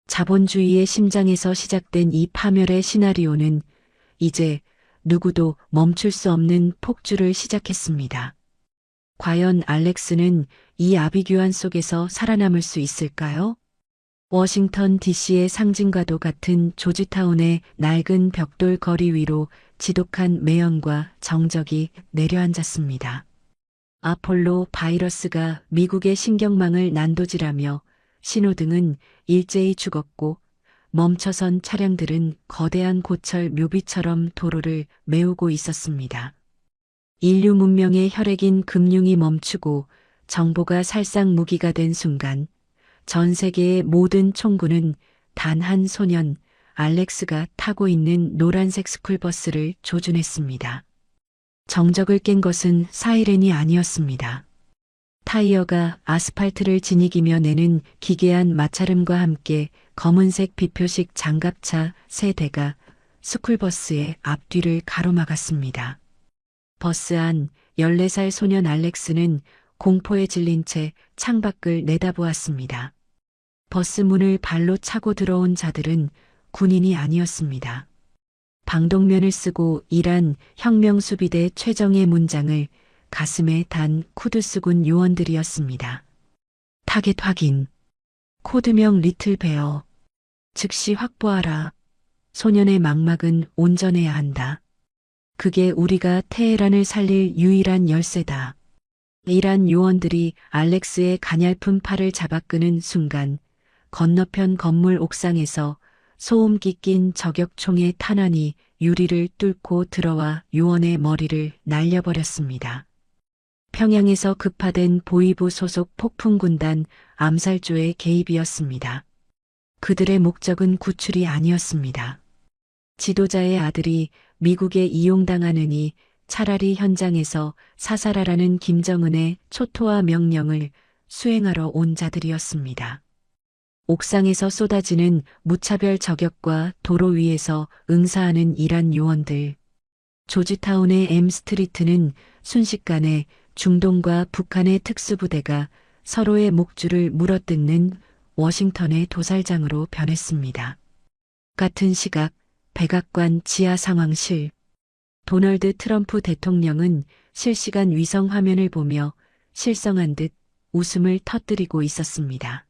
자본주의의 심장에서 시작된 이 파멸의 시나리오는 이제 누구도 멈출 수 없는 폭주를 시작했습니다. 과연 알렉스는 이 아비규환 속에서 살아남을 수 있을까요? 워싱턴 DC의 상징과도 같은 조지타운의 낡은 벽돌 거리 위로 지독한 매연과 정적이 내려앉았습니다. 아폴로 바이러스가 미국의 신경망을 난도질하며 신호등은 일제히 죽었고 멈춰선 차량들은 거대한 고철 묘비처럼 도로를 메우고 있었습니다. 인류 문명의 혈액인 금융이 멈추고 정보가 살상 무기가 된 순간 전 세계의 모든 총구는 단 한 소년 알렉스가 타고 있는 노란색 스쿨버스를 조준했습니다. 정적을 깬 것은 사이렌이 아니었습니다. 타이어가 아스팔트를 지니기며 내는 기괴한 마찰음과 함께 검은색 비표식 장갑차 세 대가 스쿨버스의 앞뒤를 가로막았습니다. 버스 안 14살 소년 알렉스는 공포에 질린 채 창밖을 내다보았습니다. 버스 문을 발로 차고 들어온 자들은 군인이 아니었습니다. 방독면을 쓰고 일한 혁명수비대 최정예 문장을 가슴에 단 쿠드스군 요원들이었습니다. 타겟 확인. 코드명 리틀 베어. 즉시 확보하라. 소년의 망막은 온전해야 한다. 그게 우리가 테헤란을 살릴 유일한 열쇠다. 이란 요원들이 알렉스의 가냘픈 팔을 잡아 끄는 순간 건너편 건물 옥상에서 소음기 낀 저격총의 탄환이 유리를 뚫고 들어와 요원의 머리를 날려버렸습니다. 평양에서 급파된 보위부 소속 폭풍군단 암살조의 개입이었습니다. 그들의 목적은 구출이 아니었습니다. 지도자의 아들이 미국에 이용당하느니 차라리 현장에서 사살하라는 김정은의 초토화 명령을 수행하러 온 자들이었습니다. 옥상에서 쏟아지는 무차별 저격과 도로 위에서 응사하는 이란 요원들. 조지타운의 M 스트리트는 순식간에 중동과 북한의 특수부대가 서로의 목줄을 물어뜯는 워싱턴의 도살장으로 변했습니다. 같은 시각 백악관 지하 상황실. 도널드 트럼프 대통령은 실시간 위성 화면을 보며 실성한 듯 웃음을 터뜨리고 있었습니다.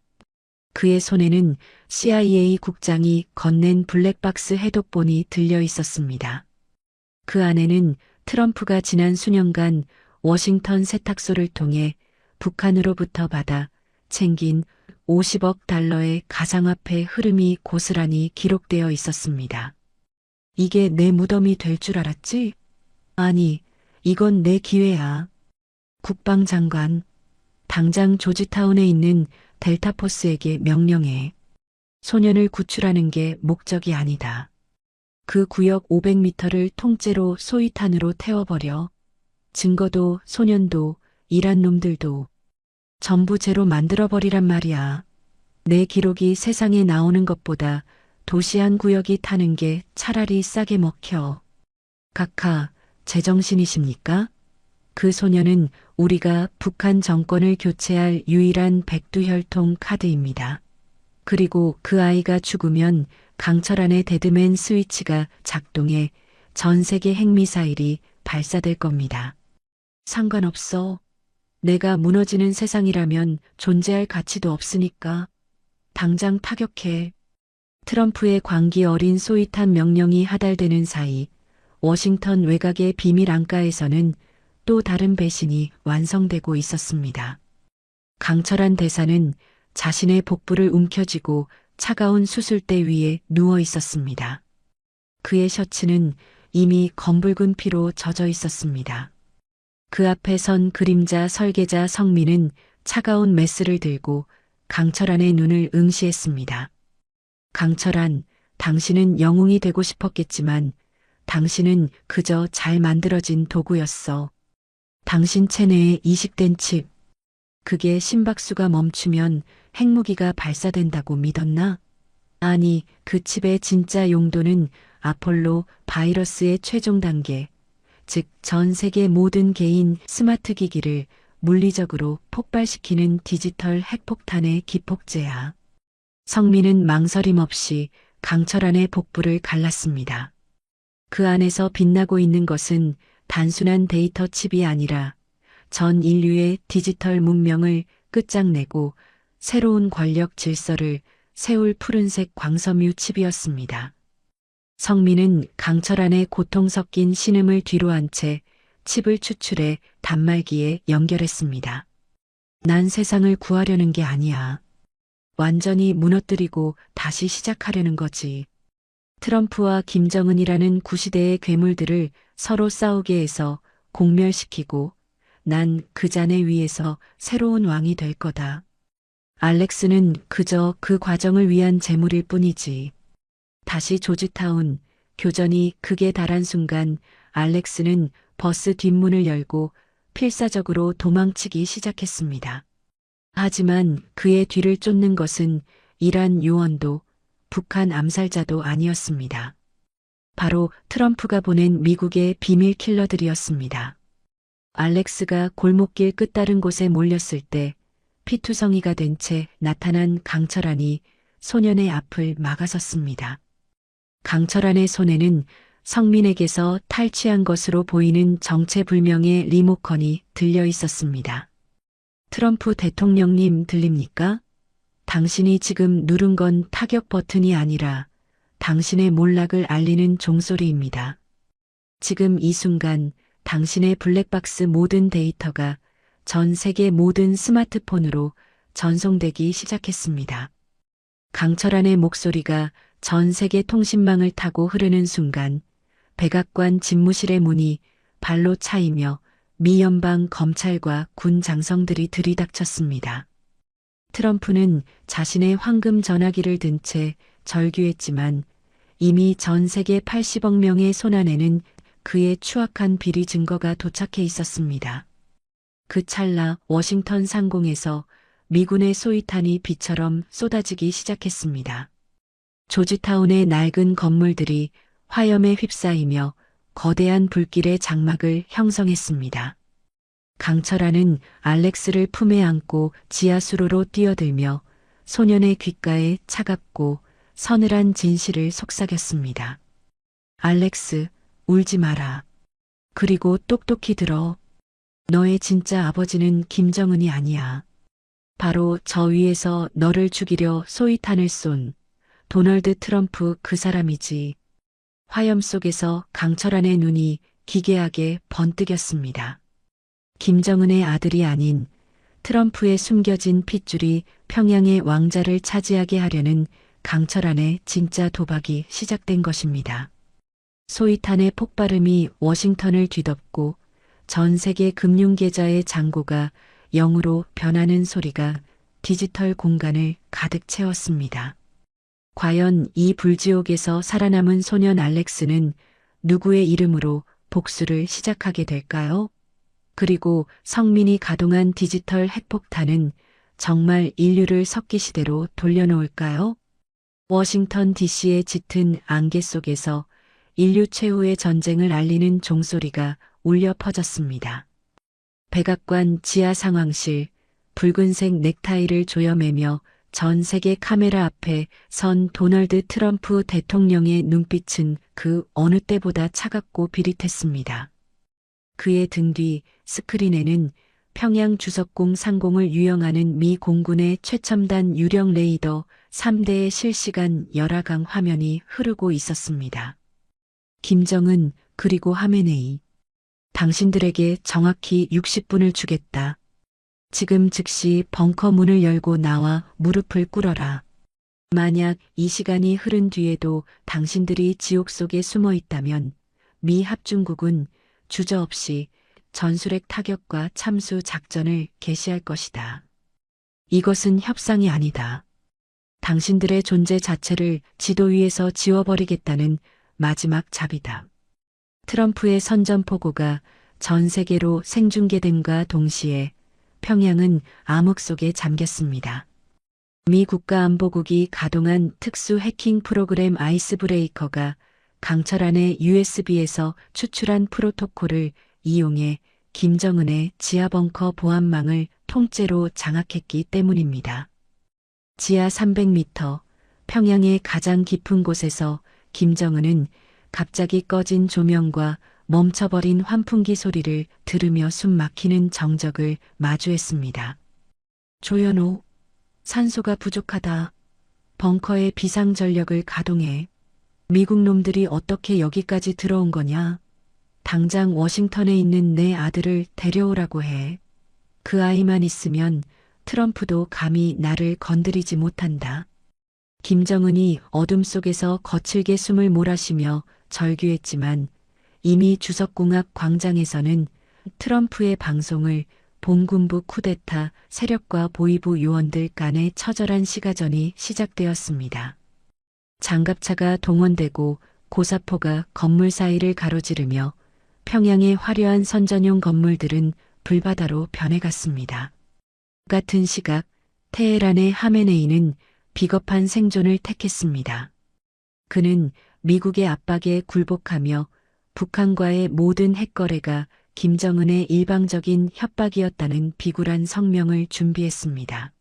그의 손에는 CIA 국장이 건넨 블랙박스 해독본이 들려 있었습니다. 그 안에는 트럼프가 지난 수년간 워싱턴 세탁소를 통해 북한으로부터 받아 챙긴 50억 달러의 가상화폐 흐름이 고스란히 기록되어 있었습니다. 이게 내 무덤이 될 줄 알았지? 아니, 이건 내 기회야. 국방장관, 당장 조지타운에 있는 델타포스에게 명령해. 소년을 구출하는 게 목적이 아니다. 그 구역 500m를 통째로 소위탄으로 태워버려. 증거도 소년도 이란 놈들도 전부 제로 만들어버리란 말이야. 내 기록이 세상에 나오는 것보다 도시 한 구역이 타는 게 차라리 싸게 먹혀. 각하, 제정신이십니까? 그 소년은 우리가 북한 정권을 교체할 유일한 백두혈통 카드입니다. 그리고 그 아이가 죽으면 강철한의 데드맨 스위치가 작동해 전 세계 핵미사일이 발사될 겁니다. 상관없어. 내가 무너지는 세상이라면 존재할 가치도 없으니까. 당장 타격해. 트럼프의 광기 어린 소위탄 명령이 하달되는 사이 워싱턴 외곽의 비밀 안가에서는 또 다른 배신이 완성되고 있었습니다. 강철한 대사는 자신의 복부를 움켜쥐고 차가운 수술대 위에 누워 있었습니다. 그의 셔츠는 이미 검붉은 피로 젖어 있었습니다. 그 앞에 선 그림자 설계자 성민은 차가운 메스를 들고 강철한의 눈을 응시했습니다. 강철한, 당신은 영웅이 되고 싶었겠지만 당신은 그저 잘 만들어진 도구였어. 당신 체내에 이식된 칩. 그게 심박수가 멈추면 핵무기가 발사된다고 믿었나? 아니, 그 칩의 진짜 용도는 아폴로 바이러스의 최종 단계, 즉 전 세계 모든 개인 스마트 기기를 물리적으로 폭발시키는 디지털 핵폭탄의 기폭제야. 성민은 망설임 없이 강철한의 복부를 갈랐습니다. 그 안에서 빛나고 있는 것은 단순한 데이터 칩이 아니라 전 인류의 디지털 문명을 끝장내고 새로운 권력 질서를 세울 푸른색 광섬유 칩이었습니다. 성민은 강철한의 고통 섞인 신음을 뒤로 한 채 칩을 추출해 단말기에 연결했습니다. 난 세상을 구하려는 게 아니야. 완전히 무너뜨리고 다시 시작하려는 거지. 트럼프와 김정은이라는 구시대의 괴물들을 서로 싸우게 해서 공멸시키고 난 그 잔해 위에서 새로운 왕이 될 거다. 알렉스는 그저 그 과정을 위한 재물일 뿐이지. 다시 조지타운, 교전이 극에 달한 순간 알렉스는 버스 뒷문을 열고 필사적으로 도망치기 시작했습니다. 하지만 그의 뒤를 쫓는 것은 이란 요원도 북한 암살자도 아니었습니다. 바로 트럼프가 보낸 미국의 비밀 킬러들이었습니다. 알렉스가 골목길 끝다른 곳에 몰렸을 때 피투성이가 된 채 나타난 강철한이 소년의 앞을 막아섰습니다. 강철한의 손에는 성민에게서 탈취한 것으로 보이는 정체불명의 리모컨이 들려 있었습니다. 트럼프 대통령님 들립니까? 당신이 지금 누른 건 타격 버튼이 아니라 당신의 몰락을 알리는 종소리입니다. 지금 이 순간 당신의 블랙박스 모든 데이터가 전 세계 모든 스마트폰으로 전송되기 시작했습니다. 강철한의 목소리가 전 세계 통신망을 타고 흐르는 순간 백악관 집무실의 문이 발로 차이며 미 연방 검찰과 군 장성들이 들이닥쳤습니다. 트럼프는 자신의 황금 전화기를 든 채 절규했지만 이미 전 세계 80억 명의 손안에는 그의 추악한 비리 증거가 도착해 있었습니다. 그 찰나 워싱턴 상공에서 미군의 소위탄이 비처럼 쏟아지기 시작했습니다. 조지타운의 낡은 건물들이 화염에 휩싸이며 거대한 불길의 장막을 형성했습니다. 강철한은 알렉스를 품에 안고 지하수로로 뛰어들며 소년의 귓가에 차갑고 서늘한 진실을 속삭였습니다. 알렉스, 울지 마라. 그리고 똑똑히 들어. 너의 진짜 아버지는 김정은이 아니야. 바로 저 위에서 너를 죽이려 소위탄을 쏜 도널드 트럼프 그 사람이지. 화염 속에서 강철한의 눈이 기괴하게 번뜩였습니다. 김정은의 아들이 아닌 트럼프의 숨겨진 핏줄이 평양의 왕자를 차지하게 하려는 강철한의 진짜 도박이 시작된 것입니다. 소위탄의 폭발음이 워싱턴을 뒤덮고 전 세계 금융계좌의 잔고가 0으로 변하는 소리가 디지털 공간을 가득 채웠습니다. 과연 이 불지옥에서 살아남은 소년 알렉스는 누구의 이름으로 복수를 시작하게 될까요? 그리고 성민이 가동한 디지털 핵폭탄은 정말 인류를 석기 시대로 돌려놓을까요? 워싱턴 DC의 짙은 안개 속에서 인류 최후의 전쟁을 알리는 종소리가 울려 퍼졌습니다. 백악관 지하 상황실, 붉은색 넥타이를 조여매며 전 세계 카메라 앞에 선 도널드 트럼프 대통령의 눈빛은 그 어느 때보다 차갑고 비릿했습니다. 그의 등 뒤 스크린에는 평양 주석공 상공을 유영하는 미 공군의 최첨단 유령 레이더 3대의 실시간 열화강 화면이 흐르고 있었습니다. 김정은 그리고 하메네이. 당신들에게 정확히 60분을 주겠다. 지금 즉시 벙커 문을 열고 나와 무릎을 꿇어라. 만약 이 시간이 흐른 뒤에도 당신들이 지옥 속에 숨어 있다면 미 합중국은 주저없이 전술핵 타격과 참수 작전을 개시할 것이다. 이것은 협상이 아니다. 당신들의 존재 자체를 지도 위에서 지워버리겠다는 마지막 잡이다. 트럼프의 선전포고가 전 세계로 생중계됨과 동시에 평양은 암흑 속에 잠겼습니다. 미 국가안보국이 가동한 특수 해킹 프로그램 아이스브레이커가 강철안의 USB에서 추출한 프로토콜을 이용해 김정은의 지하벙커 보안망을 통째로 장악했기 때문입니다. 지하 300m, 평양의 가장 깊은 곳에서 김정은은 갑자기 꺼진 조명과 멈춰버린 환풍기 소리를 들으며 숨 막히는 정적을 마주했습니다. 조현호, 산소가 부족하다. 벙커의 비상전력을 가동해. 미국 놈들이 어떻게 여기까지 들어온 거냐? 당장 워싱턴에 있는 내 아들을 데려오라고 해. 그 아이만 있으면 트럼프도 감히 나를 건드리지 못한다. 김정은이 어둠 속에서 거칠게 숨을 몰아쉬며 절규했지만 이미 주석궁합 광장에서는 트럼프의 방송을 봉군부 쿠데타 세력과 보위부 요원들 간의 처절한 시가전이 시작되었습니다. 장갑차가 동원되고 고사포가 건물 사이를 가로지르며 평양의 화려한 선전용 건물들은 불바다로 변해갔습니다. 같은 시각 테헤란의 하메네이는 비겁한 생존을 택했습니다. 그는 미국의 압박에 굴복하며 북한과의 모든 핵거래가 김정은의 일방적인 협박이었다는 비굴한 성명을 준비했습니다.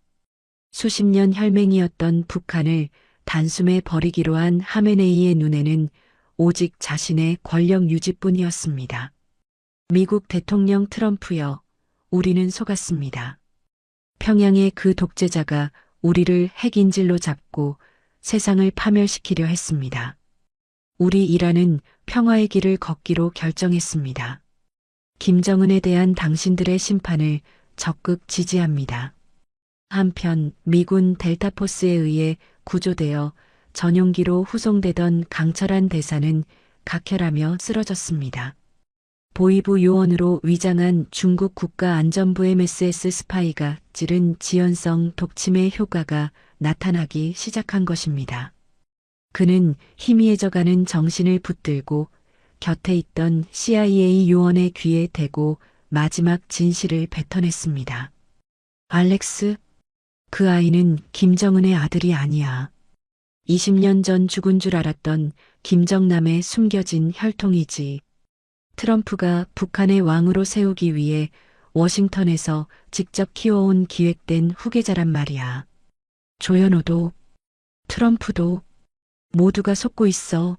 수십 년 혈맹이었던 북한을 단숨에 버리기로 한 하메네이의 눈에는 오직 자신의 권력 유지뿐이었습니다. 미국 대통령 트럼프여, 우리는 속았습니다. 평양의 그 독재자가 우리를 핵인질로 잡고 세상을 파멸시키려 했습니다. 우리 이란은 평화의 길을 걷기로 결정했습니다. 김정은에 대한 당신들의 심판을 적극 지지합니다. 한편 미군 델타포스에 의해 구조되어 전용기로 후송되던 강철한 대사는 각혈하며 쓰러졌습니다. 보위부 요원으로 위장한 중국 국가안전부 MSS 스파이가 찌른 지연성 독침의 효과가 나타나기 시작한 것입니다. 그는 희미해져가는 정신을 붙들고 곁에 있던 CIA 요원의 귀에 대고 마지막 진실을 뱉어냈습니다. 알렉스, 그 아이는 김정은의 아들이 아니야. 20년 전 죽은 줄 알았던 김정남의 숨겨진 혈통이지. 트럼프가 북한의 왕으로 세우기 위해 워싱턴에서 직접 키워온 기획된 후계자란 말이야. 조현호도, 트럼프도 모두가 속고 있어.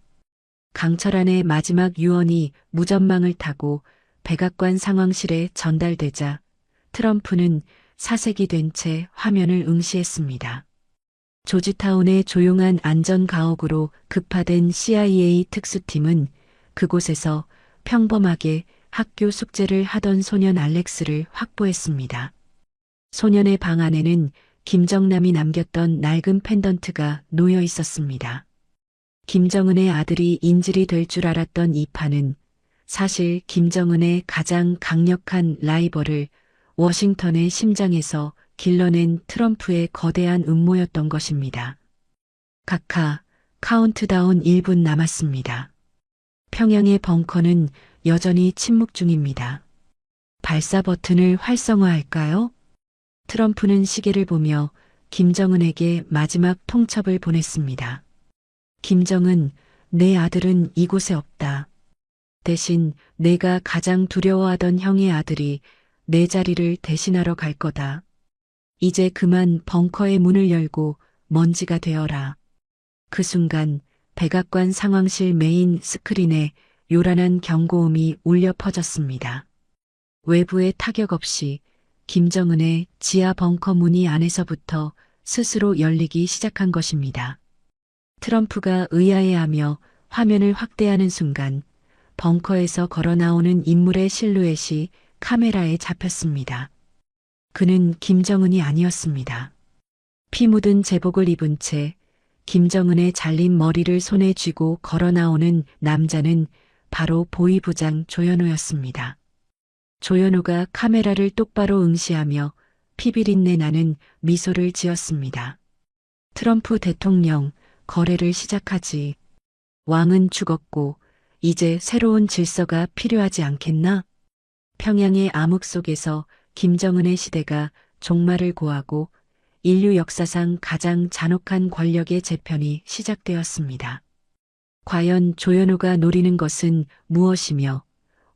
강철안의 마지막 유언이 무전망을 타고 백악관 상황실에 전달되자 트럼프는 사색이 된 채 화면을 응시했습니다. 조지타운의 조용한 안전가옥으로 급파된 CIA 특수팀은 그곳에서 평범하게 학교 숙제를 하던 소년 알렉스를 확보했습니다. 소년의 방 안에는 김정남이 남겼던 낡은 펜던트가 놓여 있었습니다. 김정은의 아들이 인질이 될 줄 알았던 이 판은 사실 김정은의 가장 강력한 라이벌을 워싱턴의 심장에서 길러낸 트럼프의 거대한 음모였던 것입니다. 각하, 카운트다운 1분 남았습니다. 평양의 벙커는 여전히 침묵 중입니다. 발사 버튼을 활성화할까요? 트럼프는 시계를 보며 김정은에게 마지막 통첩을 보냈습니다. 김정은, 내 아들은 이곳에 없다. 대신 내가 가장 두려워하던 형의 아들이 내 자리를 대신하러 갈 거다. 이제 그만 벙커의 문을 열고 먼지가 되어라. 그 순간 백악관 상황실 메인 스크린에 요란한 경고음이 울려 퍼졌습니다. 외부의 타격 없이 김정은의 지하 벙커 문이 안에서부터 스스로 열리기 시작한 것입니다. 트럼프가 의아해하며 화면을 확대하는 순간 벙커에서 걸어 나오는 인물의 실루엣이 카메라에 잡혔습니다. 그는 김정은이 아니었습니다. 피 묻은 제복을 입은 채 김정은의 잘린 머리를 손에 쥐고 걸어 나오는 남자는 바로 보위부장 조현오였습니다. 조현오가 카메라를 똑바로 응시하며 피비린내 나는 미소를 지었습니다. 트럼프 대통령, 거래를 시작하지. 왕은 죽었고 이제 새로운 질서가 필요하지 않겠나? 평양의 암흑 속에서 김정은의 시대가 종말을 고하고 인류 역사상 가장 잔혹한 권력의 재편이 시작되었습니다. 과연 조현오가 노리는 것은 무엇이며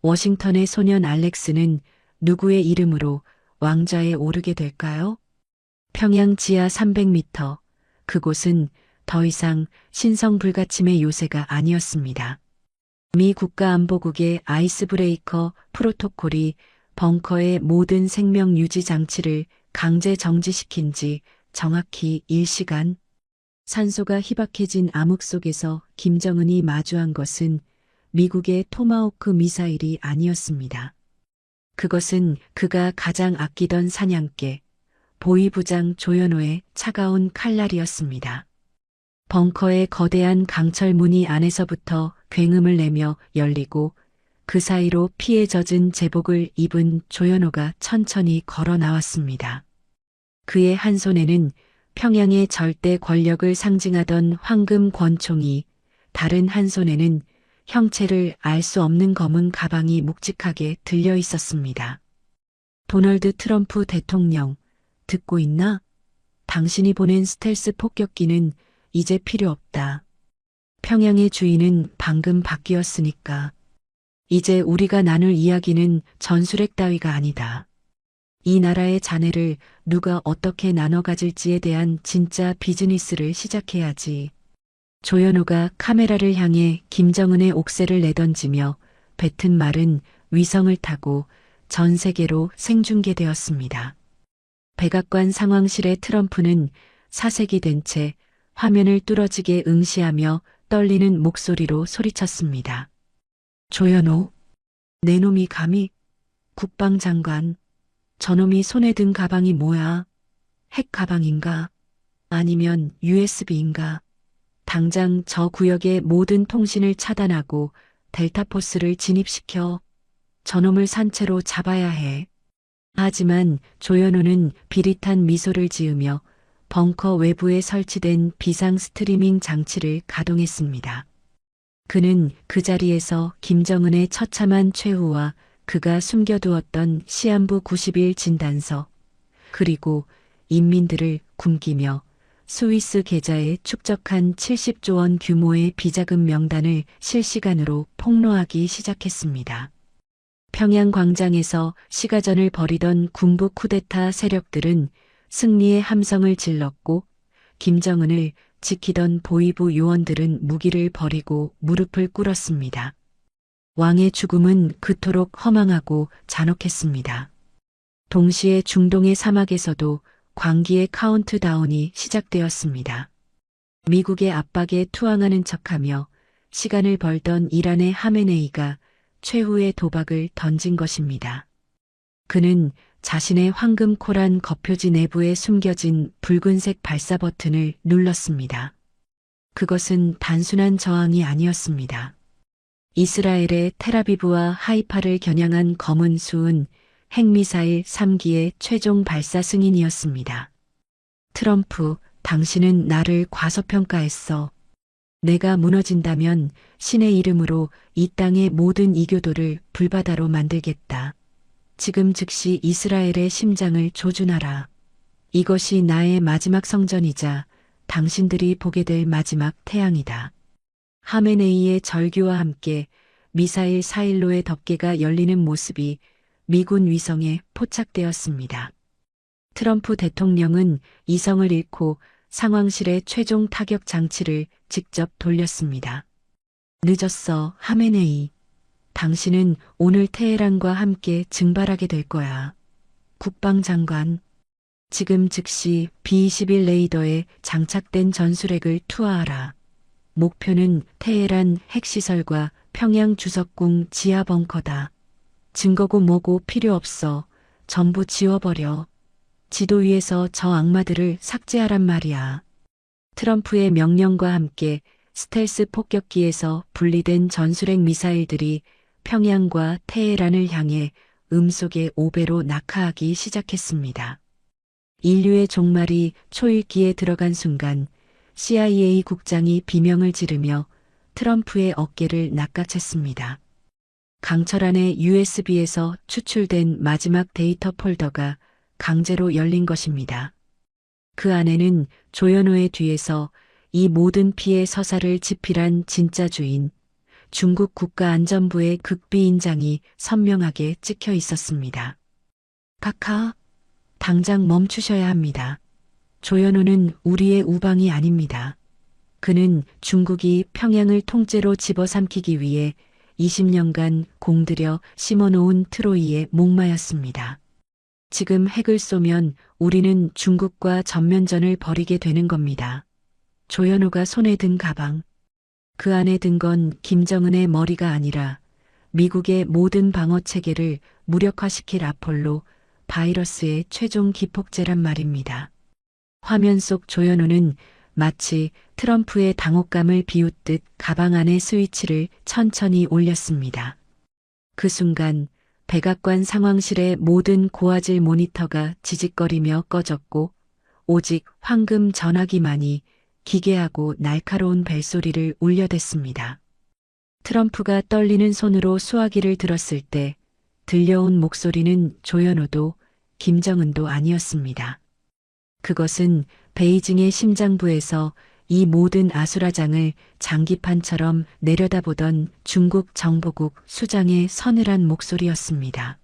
워싱턴의 소년 알렉스는 누구의 이름으로 왕좌에 오르게 될까요? 평양 지하 300m, 그곳은 더 이상 신성불가침의 요새가 아니었습니다. 미 국가안보국의 아이스 브레이커 프로토콜이 벙커의 모든 생명 유지 장치를 강제 정지시킨 지 정확히 1시간. 산소가 희박해진 암흑 속에서 김정은이 마주한 것은 미국의 토마호크 미사일이 아니었습니다. 그것은 그가 가장 아끼던 사냥개, 보위부장 조현오의 차가운 칼날이었습니다. 벙커의 거대한 강철 문이 안에서부터 굉음을 내며 열리고 그 사이로 피에 젖은 제복을 입은 조현오가 천천히 걸어 나왔습니다. 그의 한 손에는 평양의 절대 권력을 상징하던 황금 권총이, 다른 한 손에는 형체를 알 수 없는 검은 가방이 묵직하게 들려 있었습니다. 도널드 트럼프 대통령, 듣고 있나? 당신이 보낸 스텔스 폭격기는 이제 필요 없다. 평양의 주인은 방금 바뀌었으니까. 이제 우리가 나눌 이야기는 전술핵 따위가 아니다. 이 나라의 잔해를 누가 어떻게 나눠 가질지에 대한 진짜 비즈니스를 시작해야지. 조현오가 카메라를 향해 김정은의 옥새를 내던지며 뱉은 말은 위성을 타고 전 세계로 생중계되었습니다. 백악관 상황실의 트럼프는 사색이 된 채 화면을 뚫어지게 응시하며 떨리는 목소리로 소리쳤습니다. 조현오, 내 놈이 감히 국방장관, 저놈이 손에 든 가방이 뭐야? 핵 가방인가? 아니면 USB인가? 당장 저 구역의 모든 통신을 차단하고 델타포스를 진입시켜 저놈을 산채로 잡아야 해. 하지만 조현오는 비릿한 미소를 지으며 벙커 외부에 설치된 비상 스트리밍 장치를 가동했습니다. 그는 그 자리에서 김정은의 처참한 최후와 그가 숨겨두었던 시한부 90일 진단서, 그리고 인민들을 굶기며 스위스 계좌에 축적한 70조 원 규모의 비자금 명단을 실시간으로 폭로하기 시작했습니다. 평양 광장에서 시가전을 벌이던 군부 쿠데타 세력들은 승리의 함성을 질렀고 김정은을 지키던 보위부 요원들은 무기를 버리고 무릎을 꿇었습니다. 왕의 죽음은 그토록 허망하고 잔혹했습니다. 동시에 중동의 사막에서도 광기의 카운트다운이 시작되었습니다. 미국의 압박에 투항하는 척하며 시간을 벌던 이란의 하메네이가 최후의 도박을 던진 것입니다. 그는 자신의 황금 코란 거표지 내부에 숨겨진 붉은색 발사 버튼을 눌렀습니다. 그것은 단순한 저항이 아니었습니다. 이스라엘의 텔아비브와 하이파를 겨냥한 검은 수은 핵미사일 3기의 최종 발사 승인이었습니다. 트럼프, 당신은 나를 과소평가했어. 내가 무너진다면 신의 이름으로 이 땅의 모든 이교도를 불바다로 만들겠다. 지금 즉시 이스라엘의 심장을 조준하라. 이것이 나의 마지막 성전이자 당신들이 보게 될 마지막 태양이다. 하메네이의 절규와 함께 미사일 사일로의 덮개가 열리는 모습이 미군 위성에 포착되었습니다. 트럼프 대통령은 이성을 잃고 상황실의 최종 타격 장치를 직접 돌렸습니다. 늦었어, 하메네이. 당신은 오늘 테헤란과 함께 증발하게 될 거야. 국방장관, 지금 즉시 B-21 레이더에 장착된 전술핵을 투하하라. 목표는 테헤란 핵시설과 평양 주석궁 지하 벙커다. 증거고 뭐고 필요 없어. 전부 지워버려. 지도 위에서 저 악마들을 삭제하란 말이야. 트럼프의 명령과 함께 스텔스 폭격기에서 분리된 전술핵 미사일들이 평양과 테헤란을 향해 음속의 5배로 낙하하기 시작했습니다. 인류의 종말이 초읽기에 들어간 순간 CIA 국장이 비명을 지르며 트럼프의 어깨를 낚아챘습니다. 강철안의 USB에서 추출된 마지막 데이터 폴더가 강제로 열린 것입니다. 그 안에는 조현오의 뒤에서 이 모든 피해 서사를 집필한 진짜 주인, 중국 국가안전부의 극비인장이 선명하게 찍혀 있었습니다. 카카, 당장 멈추셔야 합니다. 조현오는 우리의 우방이 아닙니다. 그는 중국이 평양을 통째로 집어삼키기 위해 20년간 공들여 심어놓은 트로이의 목마였습니다. 지금 핵을 쏘면 우리는 중국과 전면전을 벌이게 되는 겁니다. 조현오가 손에 든 가방. 그 안에 든 건 김정은의 머리가 아니라 미국의 모든 방어 체계를 무력화시킬 아폴로 바이러스의 최종 기폭제란 말입니다. 화면 속 조현오는 마치 트럼프의 당혹감을 비웃듯 가방 안의 스위치를 천천히 올렸습니다. 그 순간 백악관 상황실의 모든 고화질 모니터가 지직거리며 꺼졌고 오직 황금 전화기만이 기괴하고 날카로운 벨소리를 울려댔습니다. 트럼프가 떨리는 손으로 수화기를 들었을 때 들려온 목소리는 조현오도 김정은도 아니었습니다. 그것은 베이징의 심장부에서 이 모든 아수라장을 장기판처럼 내려다보던 중국 정보국 수장의 서늘한 목소리였습니다.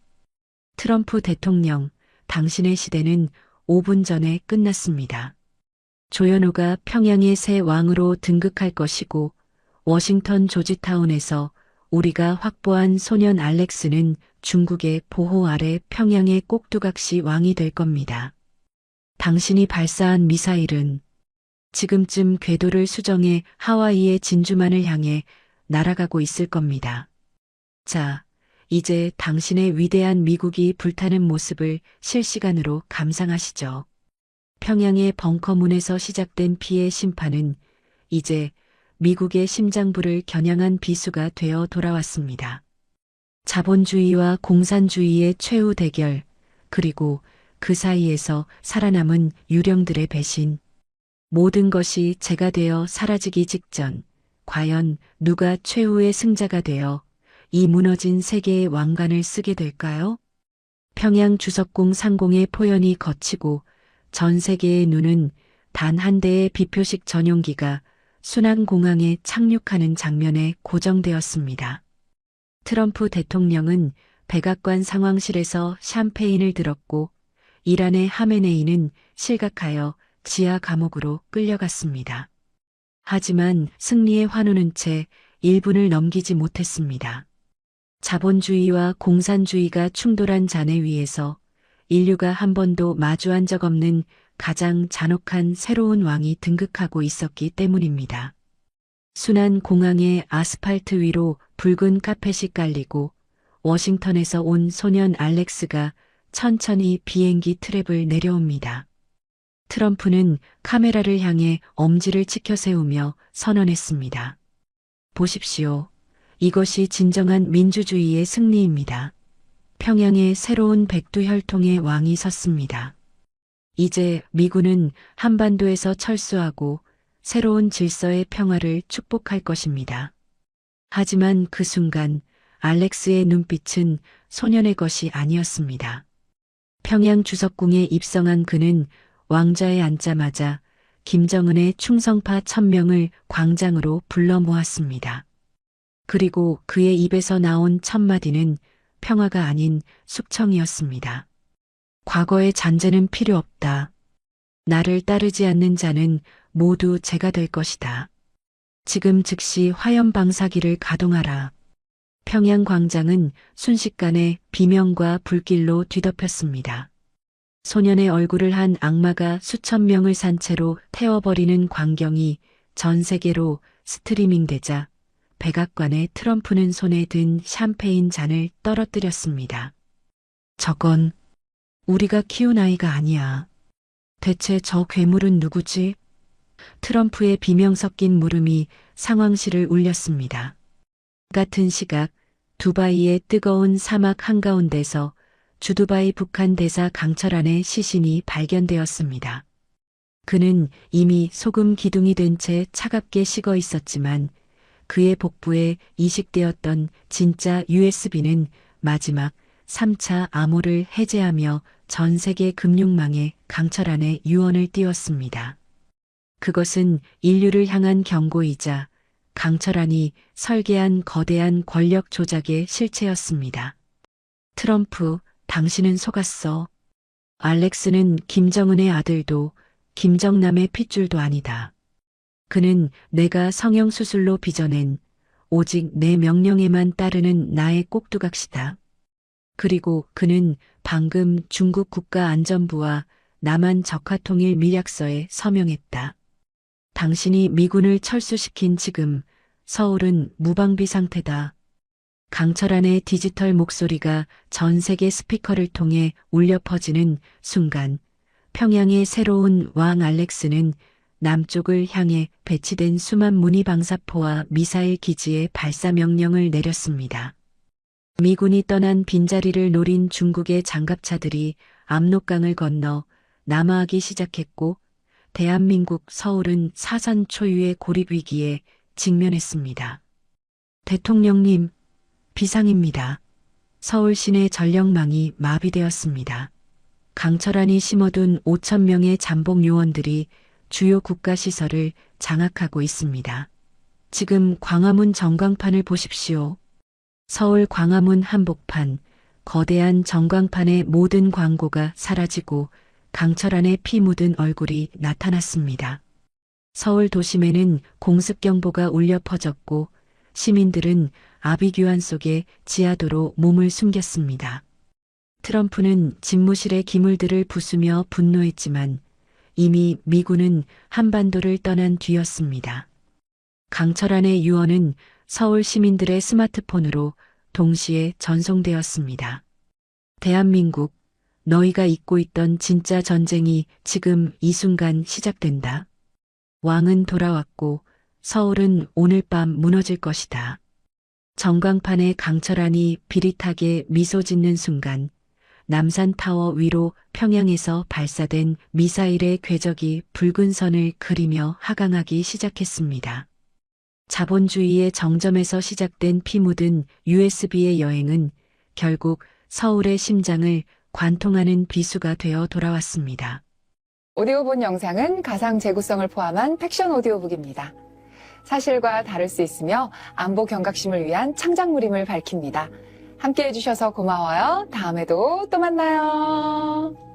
트럼프 대통령, 당신의 시대는 5분 전에 끝났습니다. 조현오가 평양의 새 왕으로 등극할 것이고 워싱턴 조지타운에서 우리가 확보한 소년 알렉스는 중국의 보호 아래 평양의 꼭두각시 왕이 될 겁니다. 당신이 발사한 미사일은 지금쯤 궤도를 수정해 하와이의 진주만을 향해 날아가고 있을 겁니다. 자, 이제 당신의 위대한 미국이 불타는 모습을 실시간으로 감상하시죠. 평양의 벙커문에서 시작된 피해 심판은 이제 미국의 심장부를 겨냥한 비수가 되어 돌아왔습니다. 자본주의와 공산주의의 최후 대결, 그리고 그 사이에서 살아남은 유령들의 배신. 모든 것이 재가 되어 사라지기 직전, 과연 누가 최후의 승자가 되어 이 무너진 세계의 왕관을 쓰게 될까요? 평양 주석궁 상공의 포연이 거치고 전 세계의 눈은 단 한 대의 비표식 전용기가 순환공항에 착륙하는 장면에 고정되었습니다. 트럼프 대통령은 백악관 상황실에서 샴페인을 들었고 이란의 하메네이는 실각하여 지하 감옥으로 끌려갔습니다. 하지만 승리의 환호는 채 1분을 넘기지 못했습니다. 자본주의와 공산주의가 충돌한 잔해 위에서 인류가 한 번도 마주한 적 없는 가장 잔혹한 새로운 왕이 등극하고 있었기 때문입니다. 순환 공항의 아스팔트 위로 붉은 카펫이 깔리고 워싱턴에서 온 소년 알렉스가 천천히 비행기 트랩을 내려옵니다. 트럼프는 카메라를 향해 엄지를 치켜 세우며 선언했습니다. 보십시오. 이것이 진정한 민주주의의 승리입니다. 평양에 새로운 백두혈통의 왕이 섰습니다. 이제 미군은 한반도에서 철수하고 새로운 질서의 평화를 축복할 것입니다. 하지만 그 순간 알렉스의 눈빛은 소년의 것이 아니었습니다. 평양 주석궁에 입성한 그는 왕좌에 앉자마자 김정은의 충성파 1000명을 광장으로 불러 모았습니다. 그리고 그의 입에서 나온 첫 마디는 평화가 아닌 숙청이었습니다. 과거의 잔재는 필요 없다. 나를 따르지 않는 자는 모두 제가 될 것이다. 지금 즉시 화염 방사기를 가동하라. 평양 광장은 순식간에 비명과 불길로 뒤덮였습니다. 소년의 얼굴을 한 악마가 수천 명을 산 채로 태워버리는 광경이 전 세계로 스트리밍되자 백악관의 트럼프는 손에 든 샴페인 잔을 떨어뜨렸습니다. 저건 우리가 키운 아이가 아니야. 대체 저 괴물은 누구지? 트럼프의 비명 섞인 물음이 상황실을 울렸습니다. 같은 시각 두바이의 뜨거운 사막 한가운데서 주두바이 북한 대사 강철안의 시신이 발견되었습니다. 그는 이미 소금 기둥이 된 채 차갑게 식어 있었지만 그의 복부에 이식되었던 진짜 USB는 마지막 3차 암호를 해제하며 전 세계 금융망에 강철안의 유언을 띄웠습니다. 그것은 인류를 향한 경고이자 강철안이 설계한 거대한 권력 조작의 실체였습니다. 트럼프, 당신은 속았어. 알렉스는 김정은의 아들도 김정남의 핏줄도 아니다. 그는 내가 성형수술로 빚어낸 오직 내 명령에만 따르는 나의 꼭두각시다. 그리고 그는 방금 중국 국가안전부와 남한 적화통일 밀약서에 서명했다. 당신이 미군을 철수시킨 지금 서울은 무방비 상태다. 강철안의 디지털 목소리가 전 세계 스피커를 통해 울려 퍼지는 순간 평양의 새로운 왕 알렉스는 남쪽을 향해 배치된 수만 무늬 방사포와 미사일 기지에 발사 명령을 내렸습니다. 미군이 떠난 빈자리를 노린 중국의 장갑차들이 압록강을 건너 남하하기 시작했고 대한민국 서울은 사상 초유의 고립 위기에 직면했습니다. 대통령님, 비상입니다. 서울 시내 전력망이 마비되었습니다. 강철안이 심어둔 5천 명의 잠복 요원들이 주요 국가시설을 장악하고 있습니다. 지금 광화문 전광판을 보십시오. 서울 광화문 한복판, 거대한 전광판의 모든 광고가 사라지고 강철안의 피 묻은 얼굴이 나타났습니다. 서울 도심에는 공습경보가 울려 퍼졌고 시민들은 아비규환 속에 지하도로 몸을 숨겼습니다. 트럼프는 집무실의 기물들을 부수며 분노했지만 이미 미군은 한반도를 떠난 뒤였습니다. 강철안의 유언은 서울 시민들의 스마트폰으로 동시에 전송되었습니다. 대한민국, 너희가 잊고 있던 진짜 전쟁이 지금 이 순간 시작된다. 왕은 돌아왔고 서울은 오늘 밤 무너질 것이다. 전광판의 강철안이 비릿하게 미소 짓는 순간 남산타워 위로 평양에서 발사된 미사일의 궤적이 붉은 선을 그리며 하강하기 시작했습니다. 자본주의의 정점에서 시작된 피 묻은 USB의 여행은 결국 서울의 심장을 관통하는 비수가 되어 돌아왔습니다. 오디오본 영상은 가상 재구성을 포함한 팩션 오디오북입니다. 사실과 다를 수 있으며 안보 경각심을 위한 창작물임을 밝힙니다. 함께 해주셔서 고마워요. 다음에도 또 만나요.